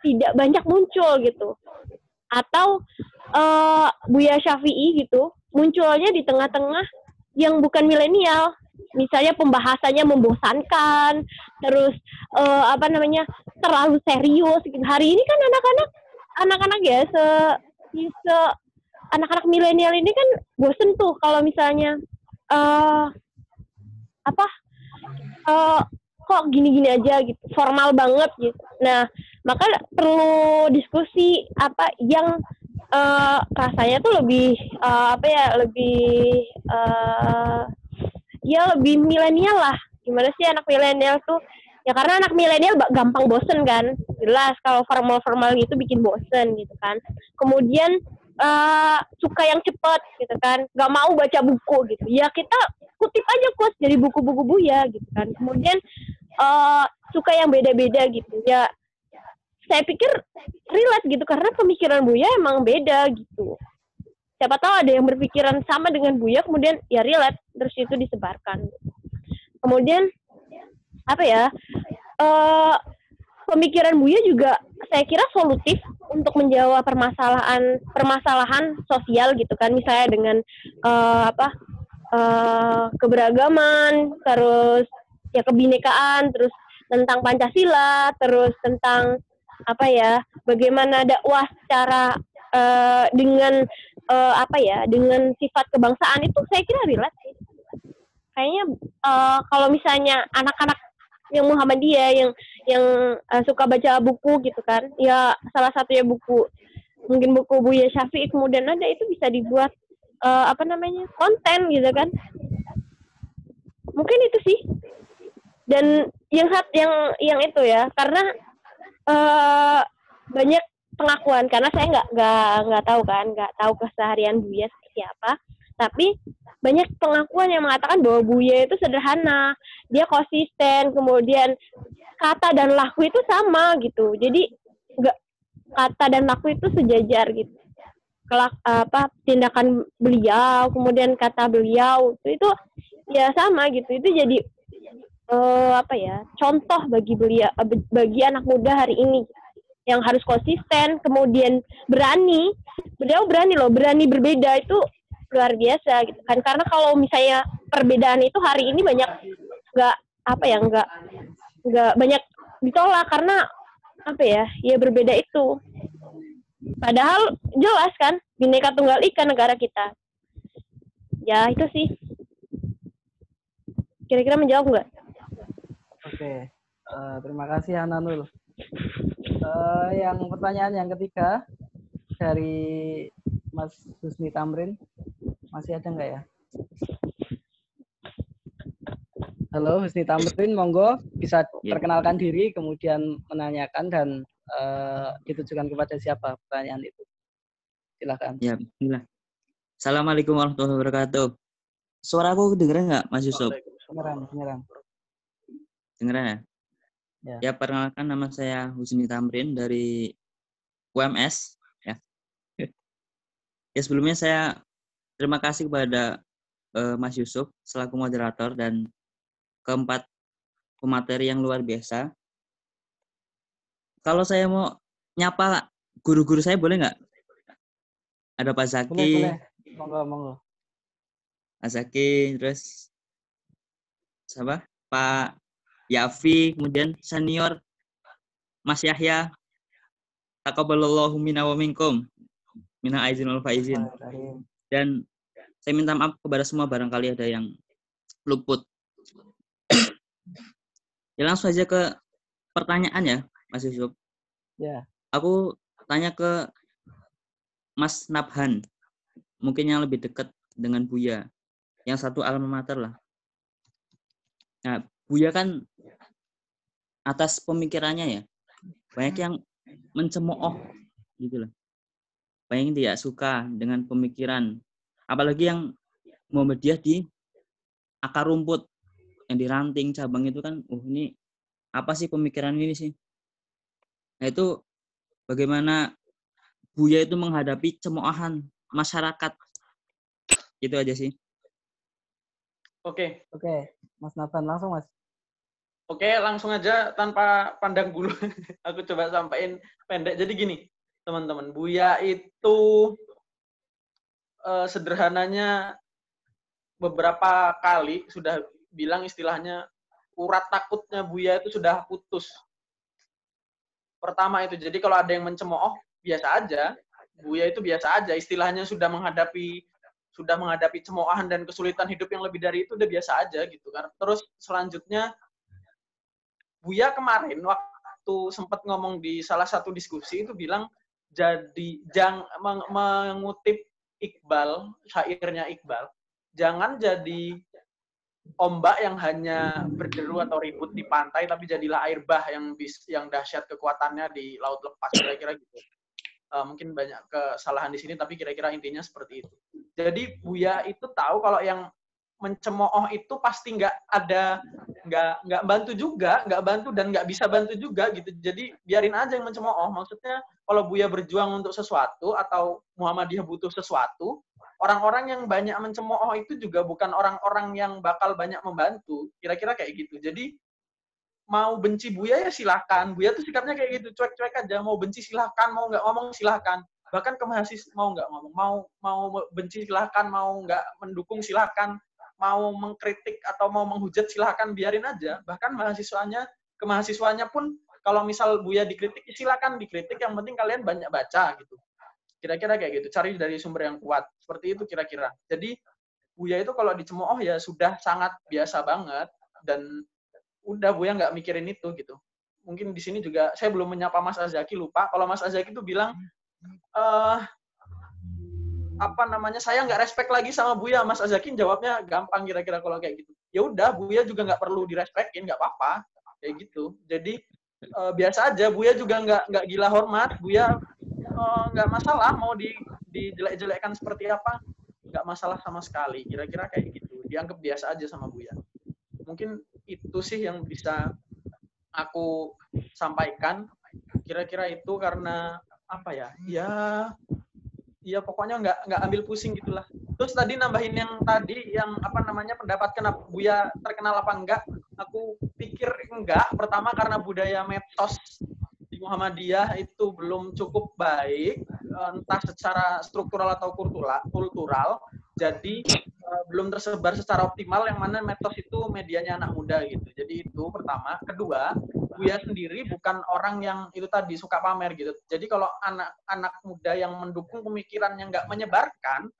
tidak banyak muncul gitu. Atau Buya Syafi'i gitu munculnya di tengah-tengah yang bukan milenial. Misalnya pembahasannya membosankan, terus terlalu serius. Hari ini kan anak-anak ya anak-anak milenial ini kan bosen tuh kalau misalnya kok gini-gini aja gitu, formal banget gitu. Nah, maka perlu diskusi yang rasanya tuh lebih lebih milenial lah. Gimana sih anak milenial tuh? Ya karena anak milenial gampang bosen kan. Jelas kalau formal-formal gitu bikin bosen gitu kan. Kemudian suka yang cepat gitu kan. Gak mau baca buku gitu. Ya kita kutip aja quotes dari buku-buku Buya gitu kan. Kemudian suka yang beda-beda gitu. Ya saya pikir relate gitu karena pemikiran Buya emang beda gitu. Siapa tahu ada yang berpikiran sama dengan Buya, kemudian ya relate, terus itu disebarkan. Kemudian pemikiran Buya juga saya kira solutif untuk menjawab permasalahan sosial gitu kan, misalnya dengan keberagaman, terus ya kebinekaan, terus tentang Pancasila, terus tentang bagaimana dakwah secara dengan dengan sifat kebangsaan itu saya kira relate sih. Kayaknya kalau misalnya anak-anak yang Muhammadiyah yang suka baca buku gitu kan, ya salah satunya mungkin buku Buya Syafi'i, kemudian ada itu bisa dibuat konten gitu kan. Mungkin itu sih. Dan yang itu ya, karena banyak pengakuan, karena saya nggak tahu keseharian Buya seperti apa, tapi banyak pengakuan yang mengatakan bahwa Buya itu sederhana, dia konsisten, kemudian kata dan laku itu sama gitu, jadi kata dan laku itu sejajar gitu. Tindakan beliau, kemudian kata beliau itu ya sama gitu, itu jadi contoh bagi anak muda hari ini yang harus konsisten, kemudian beliau berani berbeda, itu luar biasa gitu kan. Karena kalau misalnya perbedaan itu hari ini banyak nggak banyak ditolak karena berbeda itu. Padahal jelas kan Bhinneka Tunggal Ika negara kita. Ya itu sih. Kira-kira menjawab nggak? Oke, terima kasih Hananul. Yang pertanyaan yang ketiga dari Mas Husni Tamrin, masih ada nggak ya? Halo Husni Tamrin, monggo bisa perkenalkan diri, kemudian menanyakan dan ditujukan kepada siapa pertanyaan itu. Silakan. Ya, bismillah. Assalamualaikum warahmatullahi wabarakatuh. Suaraku dengeran nggak, Mas Yusuf? Dengeran. Dengeran ya? Ya, perkenalkan, nama saya Husni Tamrin dari UMS. Ya. Ya, sebelumnya saya terima kasih kepada Mas Yusuf selaku moderator dan keempat pemateri yang luar biasa. kalau saya mau nyapa guru-guru saya boleh nggak? Ada Pak Zaki, Boleh. Monggo. Pak Zaki, terus siapa? Pak Yafi, kemudian senior Mas Yahya. Taqabbalallahu minna wa minkum. Minal aizin wal faizin. Dan saya minta maaf kepada semua barangkali ada yang luput. Ya langsung aja ke pertanyaan ya, Mas Yusuf. Ya. Aku tanya ke Mas Nabhan. Mungkin yang lebih dekat dengan Buya. Yang satu alma mater lah. Nah, Buya kan atas pemikirannya ya. Banyak yang mencemooh gitu loh. Banyak yang tidak suka dengan pemikiran. Apalagi yang Muhammadiyah di akar rumput. Yang di ranting cabang itu kan, ini apa sih pemikiran ini sih? Nah itu bagaimana Buya itu menghadapi cemoohan masyarakat. Itu aja sih. Oke, Mas Nathan langsung Mas. Oke, langsung aja tanpa pandang bulu. Aku coba sampaikan pendek. Jadi gini, teman-teman. Buya itu sederhananya beberapa kali sudah bilang istilahnya urat takutnya Buya itu sudah putus. Pertama itu, jadi kalau ada yang mencemooh, biasa aja. Buya itu biasa aja. Istilahnya sudah menghadapi cemoohan dan kesulitan hidup yang lebih dari itu udah biasa aja gitu kan. Terus selanjutnya Buya kemarin waktu sempat ngomong di salah satu diskusi itu bilang mengutip Iqbal, syairnya Iqbal, jangan jadi ombak yang hanya berderu atau ribut di pantai, tapi jadilah air bah yang dahsyat kekuatannya di laut lepas, kira-kira gitu. Mungkin banyak kesalahan di sini, tapi kira-kira intinya seperti itu. Jadi Buya itu tahu kalau yang mencemooh itu pasti nggak bantu juga, nggak bantu dan nggak bisa bantu juga gitu. Jadi biarin aja yang mencemooh. Maksudnya kalau Buya berjuang untuk sesuatu atau Muhammadiyah butuh sesuatu, orang-orang yang banyak mencemooh itu juga bukan orang-orang yang bakal banyak membantu. Kira-kira kayak gitu. Jadi mau benci Buya ya silakan. Buya tuh sikapnya kayak gitu, cuek-cuek aja. Mau benci silakan, mau nggak ngomong silakan. Bahkan ke mahasiswa mau nggak ngomong, mau benci silakan, mau nggak mendukung silakan. Mau mengkritik atau mau menghujat silahkan, biarin aja. Bahkan ke mahasiswanya pun kalau misal Buya dikritik, silakan dikritik, yang penting kalian banyak baca gitu. Kira-kira kayak gitu, cari dari sumber yang kuat. Seperti itu kira-kira. Jadi Buya itu kalau dicemooh ya sudah sangat biasa banget, dan udah Buya nggak mikirin itu gitu. Mungkin di sini juga saya belum menyapa Mas Azaki, lupa. Kalau Mas Azaki itu bilang saya nggak respect lagi sama Buya. Mas Azakin jawabnya gampang kira-kira kalau kayak gitu. Ya udah, Buya juga nggak perlu direspekin, nggak apa-apa kayak gitu. Jadi biasa aja, Buya juga nggak gila hormat. Buya nggak masalah mau dijelek-jelekkan seperti apa, nggak masalah sama sekali. Kira-kira kayak gitu. Dianggap biasa aja sama Buya. Mungkin itu sih yang bisa aku sampaikan. Kira-kira itu karena apa ya? Ya pokoknya nggak ambil pusing gitulah. Terus tadi nambahin yang pendapat kenapa Buya terkenal apa enggak? Aku pikir enggak. Pertama karena budaya metos di Muhammadiyah itu belum cukup baik, entah secara struktural atau kultural. Jadi belum tersebar secara optimal, yang mana metos itu medianya anak muda gitu. Jadi itu pertama. Kedua, Buya sendiri bukan orang yang itu tadi suka pamer gitu. Jadi kalau anak muda yang mendukung pemikirannya nggak menyebarkan,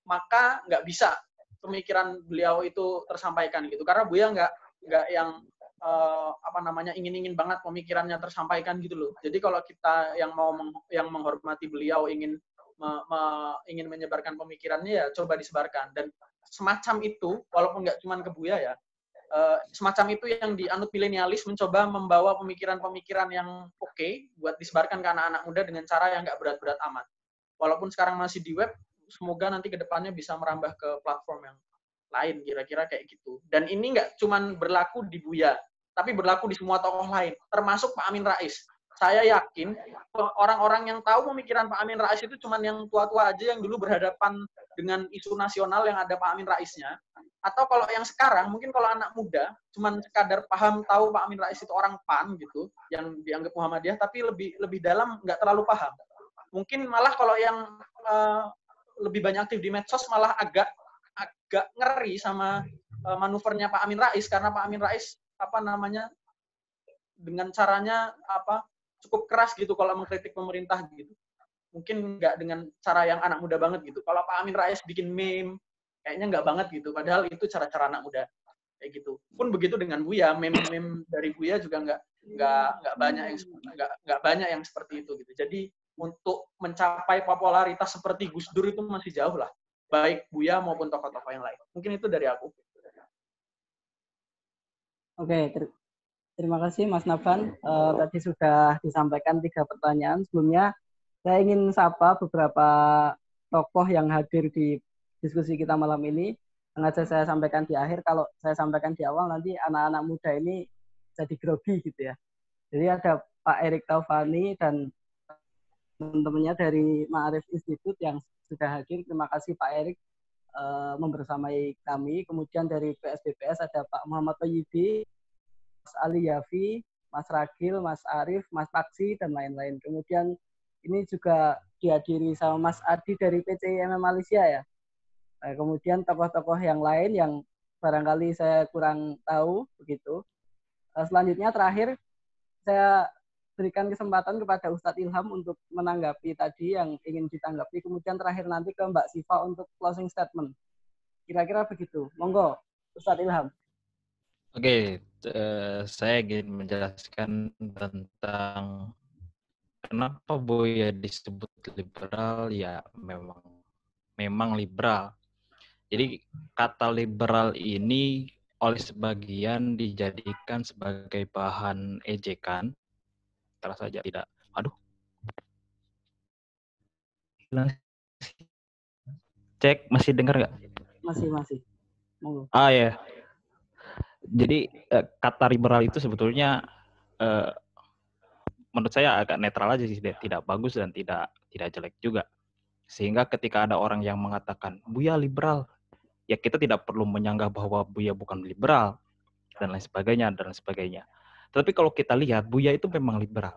maka nggak bisa pemikiran beliau itu tersampaikan gitu. Karena Buya nggak yang ingin banget pemikirannya tersampaikan gitu loh. Jadi kalau kita yang menghormati beliau ingin menyebarkan pemikirannya, ya coba disebarkan. Dan semacam itu, walaupun nggak cuma ke Buya ya, semacam itu yang dianut milenialis, mencoba membawa pemikiran-pemikiran yang oke buat disebarkan ke anak-anak muda dengan cara yang nggak berat-berat amat. Walaupun sekarang masih di web, semoga nanti ke depannya bisa merambah ke platform yang lain, kira-kira kayak gitu. Dan ini nggak cuma berlaku di Buya, tapi berlaku di semua tokoh lain, termasuk Pak Amin Rais. Saya yakin orang-orang yang tahu pemikiran Pak Amin Rais itu cuma yang tua-tua aja yang dulu berhadapan dengan isu nasional yang ada Pak Amin Raisnya. Atau kalau yang sekarang, mungkin kalau anak muda, cuman sekadar paham tahu Pak Amin Rais itu orang PAN gitu, yang dianggap Muhammadiyah, tapi lebih dalam nggak terlalu paham. Mungkin malah kalau yang lebih banyak aktif di medsos malah agak ngeri sama manuvernya Pak Amin Rais, karena Pak Amin Rais dengan caranya cukup keras gitu kalau mengkritik pemerintah gitu. Mungkin nggak dengan cara yang anak muda banget gitu. Kalau Pak Amin Rais bikin meme, kayaknya nggak banget gitu. Padahal itu cara-cara anak muda kayak gitu. Pun begitu dengan Buya, meme dari Buya juga nggak banyak yang seperti itu gitu. Jadi untuk mencapai popularitas seperti Gus Dur itu masih jauh lah. Baik Buya maupun tokoh-tokoh yang lain. Mungkin itu dari aku. Oke, terima kasih Mas Nafan. Tadi sudah disampaikan 3 pertanyaan. Sebelumnya saya ingin sapa beberapa tokoh yang hadir di diskusi kita malam ini. Sengaja saya sampaikan di akhir, kalau saya sampaikan di awal nanti anak-anak muda ini jadi grogi gitu ya. Jadi ada Pak Erik Taufani dan teman-temannya dari Ma'arif Institute yang sudah hadir. Terima kasih Pak Erik membersamai kami. Kemudian dari PSBPS ada Pak Muhammad Thayyidi, Mas Ali Yafi, Mas Ragil, Mas Arif, Mas Taksi, dan lain-lain. Kemudian ini juga dihadiri sama Mas Adi dari PCIMM Malaysia ya. Kemudian tokoh-tokoh yang lain yang barangkali saya kurang tahu begitu. Selanjutnya terakhir saya berikan kesempatan kepada Ustadz Ilham untuk menanggapi tadi yang ingin ditanggapi. Kemudian terakhir nanti ke Mbak Siva untuk closing statement. Kira-kira begitu. Monggo, Ustadz Ilham. Oke, saya ingin menjelaskan tentang kenapa Buya disebut liberal. Ya memang liberal. Jadi kata liberal ini oleh sebagian dijadikan sebagai bahan ejekan. Terus saja tidak. Aduh. Cek, masih dengar nggak? Masih. Monggo. Ya. Jadi kata liberal itu sebetulnya menurut saya agak netral aja sih, tidak bagus dan tidak jelek juga. Sehingga ketika ada orang yang mengatakan Buya liberal, ya kita tidak perlu menyanggah bahwa Buya bukan liberal dan lain sebagainya. Tapi kalau kita lihat Buya itu memang liberal.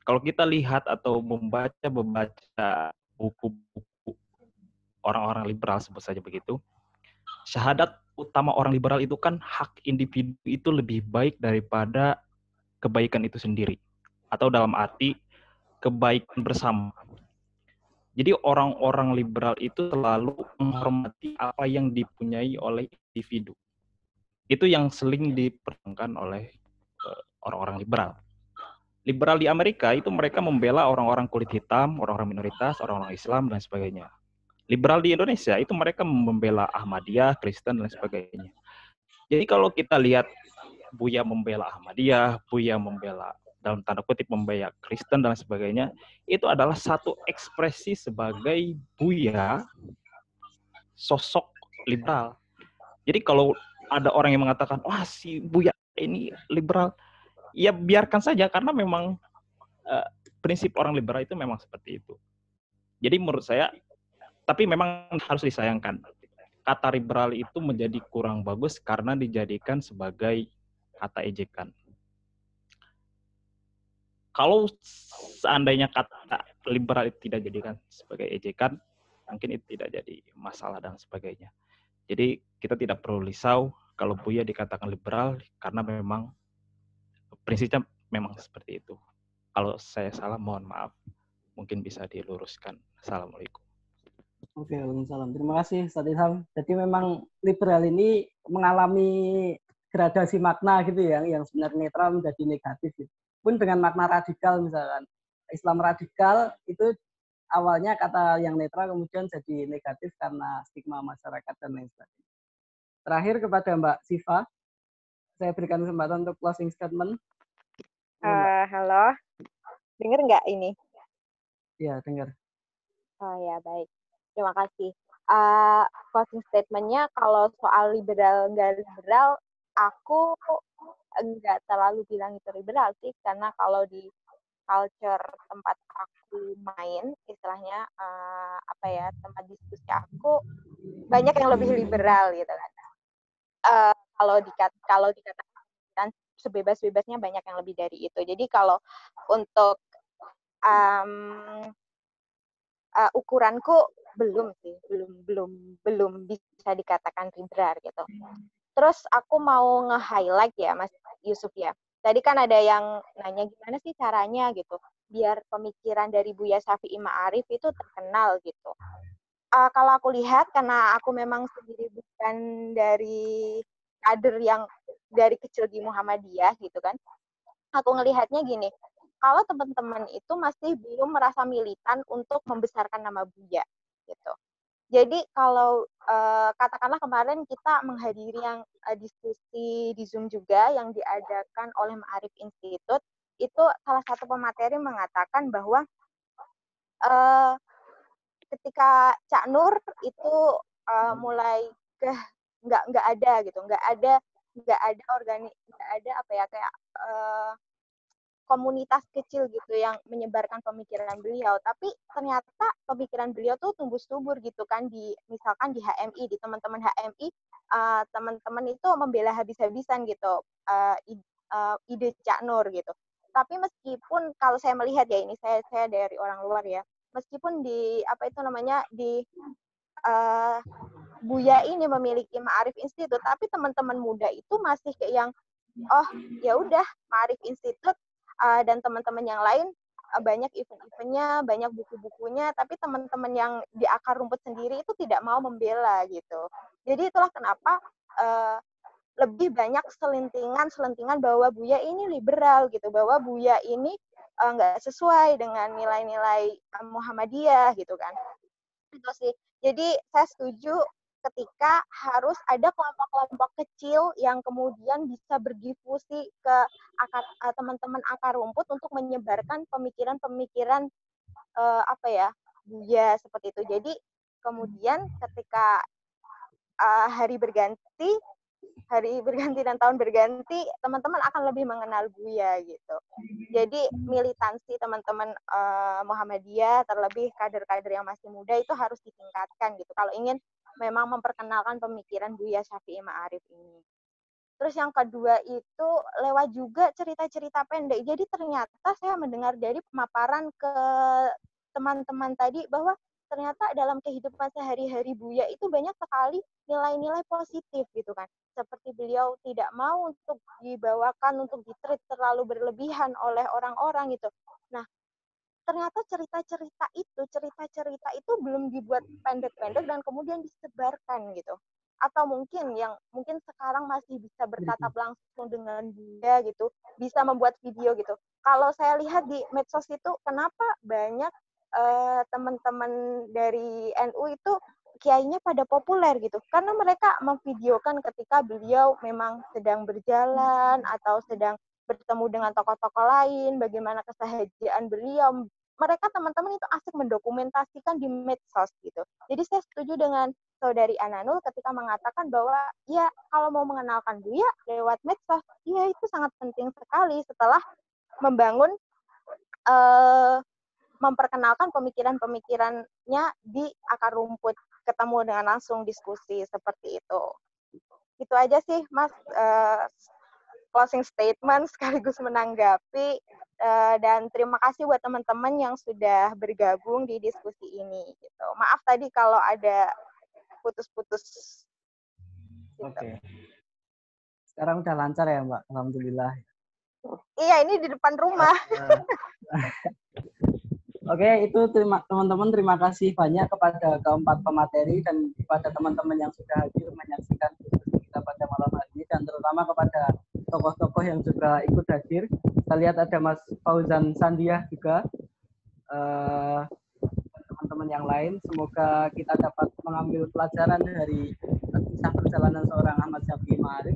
Kalau kita lihat atau membaca buku-buku orang-orang liberal sebut saja begitu, syahadat utama orang liberal itu kan hak individu itu lebih baik daripada kebaikan itu sendiri. Atau dalam arti kebaikan bersama. Jadi orang-orang liberal itu selalu menghormati apa yang dipunyai oleh individu. Itu yang sering diperjuangkan oleh orang-orang liberal. Liberal di Amerika itu mereka membela orang-orang kulit hitam, orang-orang minoritas, orang-orang Islam, dan sebagainya. Liberal di Indonesia itu mereka membela Ahmadiyah, Kristen, dan sebagainya. Jadi kalau kita lihat Buya membela Ahmadiyah, Buya membela dalam tanda kutip membela Kristen dan sebagainya, itu adalah satu ekspresi sebagai Buya sosok liberal. Jadi kalau ada orang yang mengatakan, wah si Buya ini liberal, ya biarkan saja karena memang prinsip orang liberal itu memang seperti itu. Jadi menurut saya, tapi memang harus disayangkan, kata liberal itu menjadi kurang bagus karena dijadikan sebagai kata ejekan. Kalau seandainya kata liberal itu tidak dijadikan sebagai ejekan, mungkin itu tidak jadi masalah dan sebagainya. Jadi kita tidak perlu risau kalau Buya dikatakan liberal karena memang prinsipnya memang seperti itu. Kalau saya salah, mohon maaf. Mungkin bisa diluruskan. Assalamualaikum. Oke, waalaikumsalam. Terima kasih, Ustadz Ilham. Jadi memang liberal ini mengalami gradasi makna gitu ya, yang sebenarnya netral menjadi negatif. Gitu. Pun dengan makna radikal misalkan. Islam radikal itu awalnya kata yang netral kemudian jadi negatif karena stigma masyarakat dan lain sebagainya. Terakhir kepada Mbak Siva, saya berikan kesempatan untuk closing statement. Halo, dengar nggak ini? Ya, dengar. Oh ya, baik. Terima kasih. Closing statement-nya kalau soal liberal nggak liberal, aku nggak terlalu bilang itu liberal sih, karena kalau di culture tempat aku main, istilahnya tempat diskusi aku banyak yang lebih liberal gitu kan. kalau dikatakan sebebas-bebasnya banyak yang lebih dari itu. Jadi kalau untuk ukuranku belum bisa dikatakan liberal gitu. Terus aku mau nge-highlight ya Mas Yusuf ya. Tadi kan ada yang nanya gimana sih caranya gitu biar pemikiran dari Buya Syafi'i Ma'arif itu terkenal gitu. Kalau aku lihat karena aku memang sendiri bukan dari kader yang dari kecil di Muhammadiyah gitu kan. Aku ngelihatnya gini, kalau teman-teman itu masih belum merasa militan untuk membesarkan nama Buya gitu. Jadi kalau katakanlah kemarin kita menghadiri yang diskusi di Zoom juga yang diadakan oleh Ma'arif Institute, itu salah satu pemateri mengatakan bahwa ketika Cak Nur itu mulai nggak ada gitu, nggak ada apa ya kayak komunitas kecil gitu yang menyebarkan pemikiran beliau, tapi ternyata pemikiran beliau tuh tumbuh subur gitu kan misalkan di HMI, di teman-teman HMI, teman-teman itu membela habis-habisan gitu ide Cak Nur gitu. Tapi meskipun kalau saya melihat ya ini saya dari orang luar ya, meskipun di Buya ini memiliki Ma'arif Institute, tapi teman-teman muda itu masih kayak yang oh ya udah Ma'arif Institute dan teman-teman yang lain banyak event-eventnya, banyak buku-bukunya, tapi teman-teman yang di akar rumput sendiri itu tidak mau membela gitu. Jadi itulah kenapa lebih banyak selentingan bahwa Buya ini liberal gitu, bahwa Buya ini nggak sesuai dengan nilai-nilai Muhammadiyah gitu kan. Itu sih. Jadi saya setuju ketika harus ada kelompok-kelompok kecil yang kemudian bisa berdifusi ke teman-teman akar rumput untuk menyebarkan pemikiran-pemikiran Buya seperti itu. Jadi kemudian ketika hari berganti dan tahun berganti, teman-teman akan lebih mengenal Buya gitu. Jadi militansi teman-teman Muhammadiyah, terlebih kader-kader yang masih muda itu harus ditingkatkan gitu. Kalau ingin memang memperkenalkan pemikiran Buya Syafi'i Ma'arif ini. Terus yang kedua itu lewat juga cerita-cerita pendek. Jadi ternyata saya mendengar dari pemaparan ke teman-teman tadi bahwa ternyata dalam kehidupan sehari-hari Buya itu banyak sekali nilai-nilai positif gitu kan. Seperti beliau tidak mau untuk dibawakan, untuk ditreat terlalu berlebihan oleh orang-orang gitu. Nah, ternyata cerita-cerita itu belum dibuat pendek-pendek dan kemudian disebarkan gitu. Atau mungkin sekarang masih bisa bertatap langsung dengan Buya gitu, bisa membuat video gitu. Kalau saya lihat di medsos itu, kenapa banyak teman-teman dari NU itu kiainya pada populer gitu, karena mereka memvideokan ketika beliau memang sedang berjalan atau sedang bertemu dengan tokoh-tokoh lain, bagaimana kesahajaan beliau. Mereka teman-teman itu asik mendokumentasikan di medsos gitu. Jadi saya setuju dengan saudari Ananul ketika mengatakan bahwa ya kalau mau mengenalkan Buya lewat medsos, ya itu sangat penting sekali setelah membangun memperkenalkan pemikiran-pemikirannya di akar rumput, ketemu dengan langsung diskusi seperti itu. Itu aja sih Mas closing statement sekaligus menanggapi dan terima kasih buat teman-teman yang sudah bergabung di diskusi ini gitu. Maaf tadi kalau ada putus-putus gitu. Oke. Sekarang udah lancar ya Mbak, alhamdulillah. Iya, ini di depan rumah. Oke, itu teman-teman terima kasih banyak kepada keempat pemateri dan kepada teman-teman yang sudah hadir menyaksikan diskusi kita pada malam hari ini, dan terutama kepada tokoh-tokoh yang juga ikut hadir. Kita lihat ada Mas Fauzan Sandiah juga, dan teman-teman yang lain. Semoga kita dapat mengambil pelajaran dari kisah perjalanan seorang Ahmad Syafi'i Ma'arif.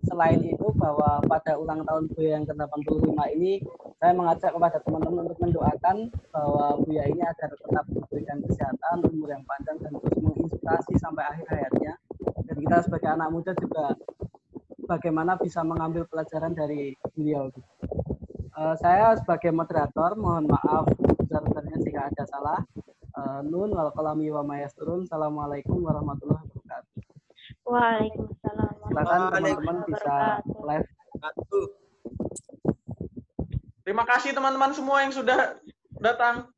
Selain itu, bahwa pada ulang tahun Buya yang ke-85 ini, saya mengajak kepada teman-teman untuk mendoakan bahwa Buya ini agar tetap diberikan kesehatan, umur yang panjang, dan terus menginspirasi sampai akhir hayatnya. Dan kita sebagai anak muda juga bagaimana bisa mengambil pelajaran dari beliau. Saya sebagai moderator, mohon maaf besar-besarnya jika ada salah. Nun wal qalami wa mayasturun. Assalamualaikum warahmatullahi wabarakatuh. Waalaikumsalam. silakan teman-teman bisa live. Terima kasih teman-teman semua yang sudah datang.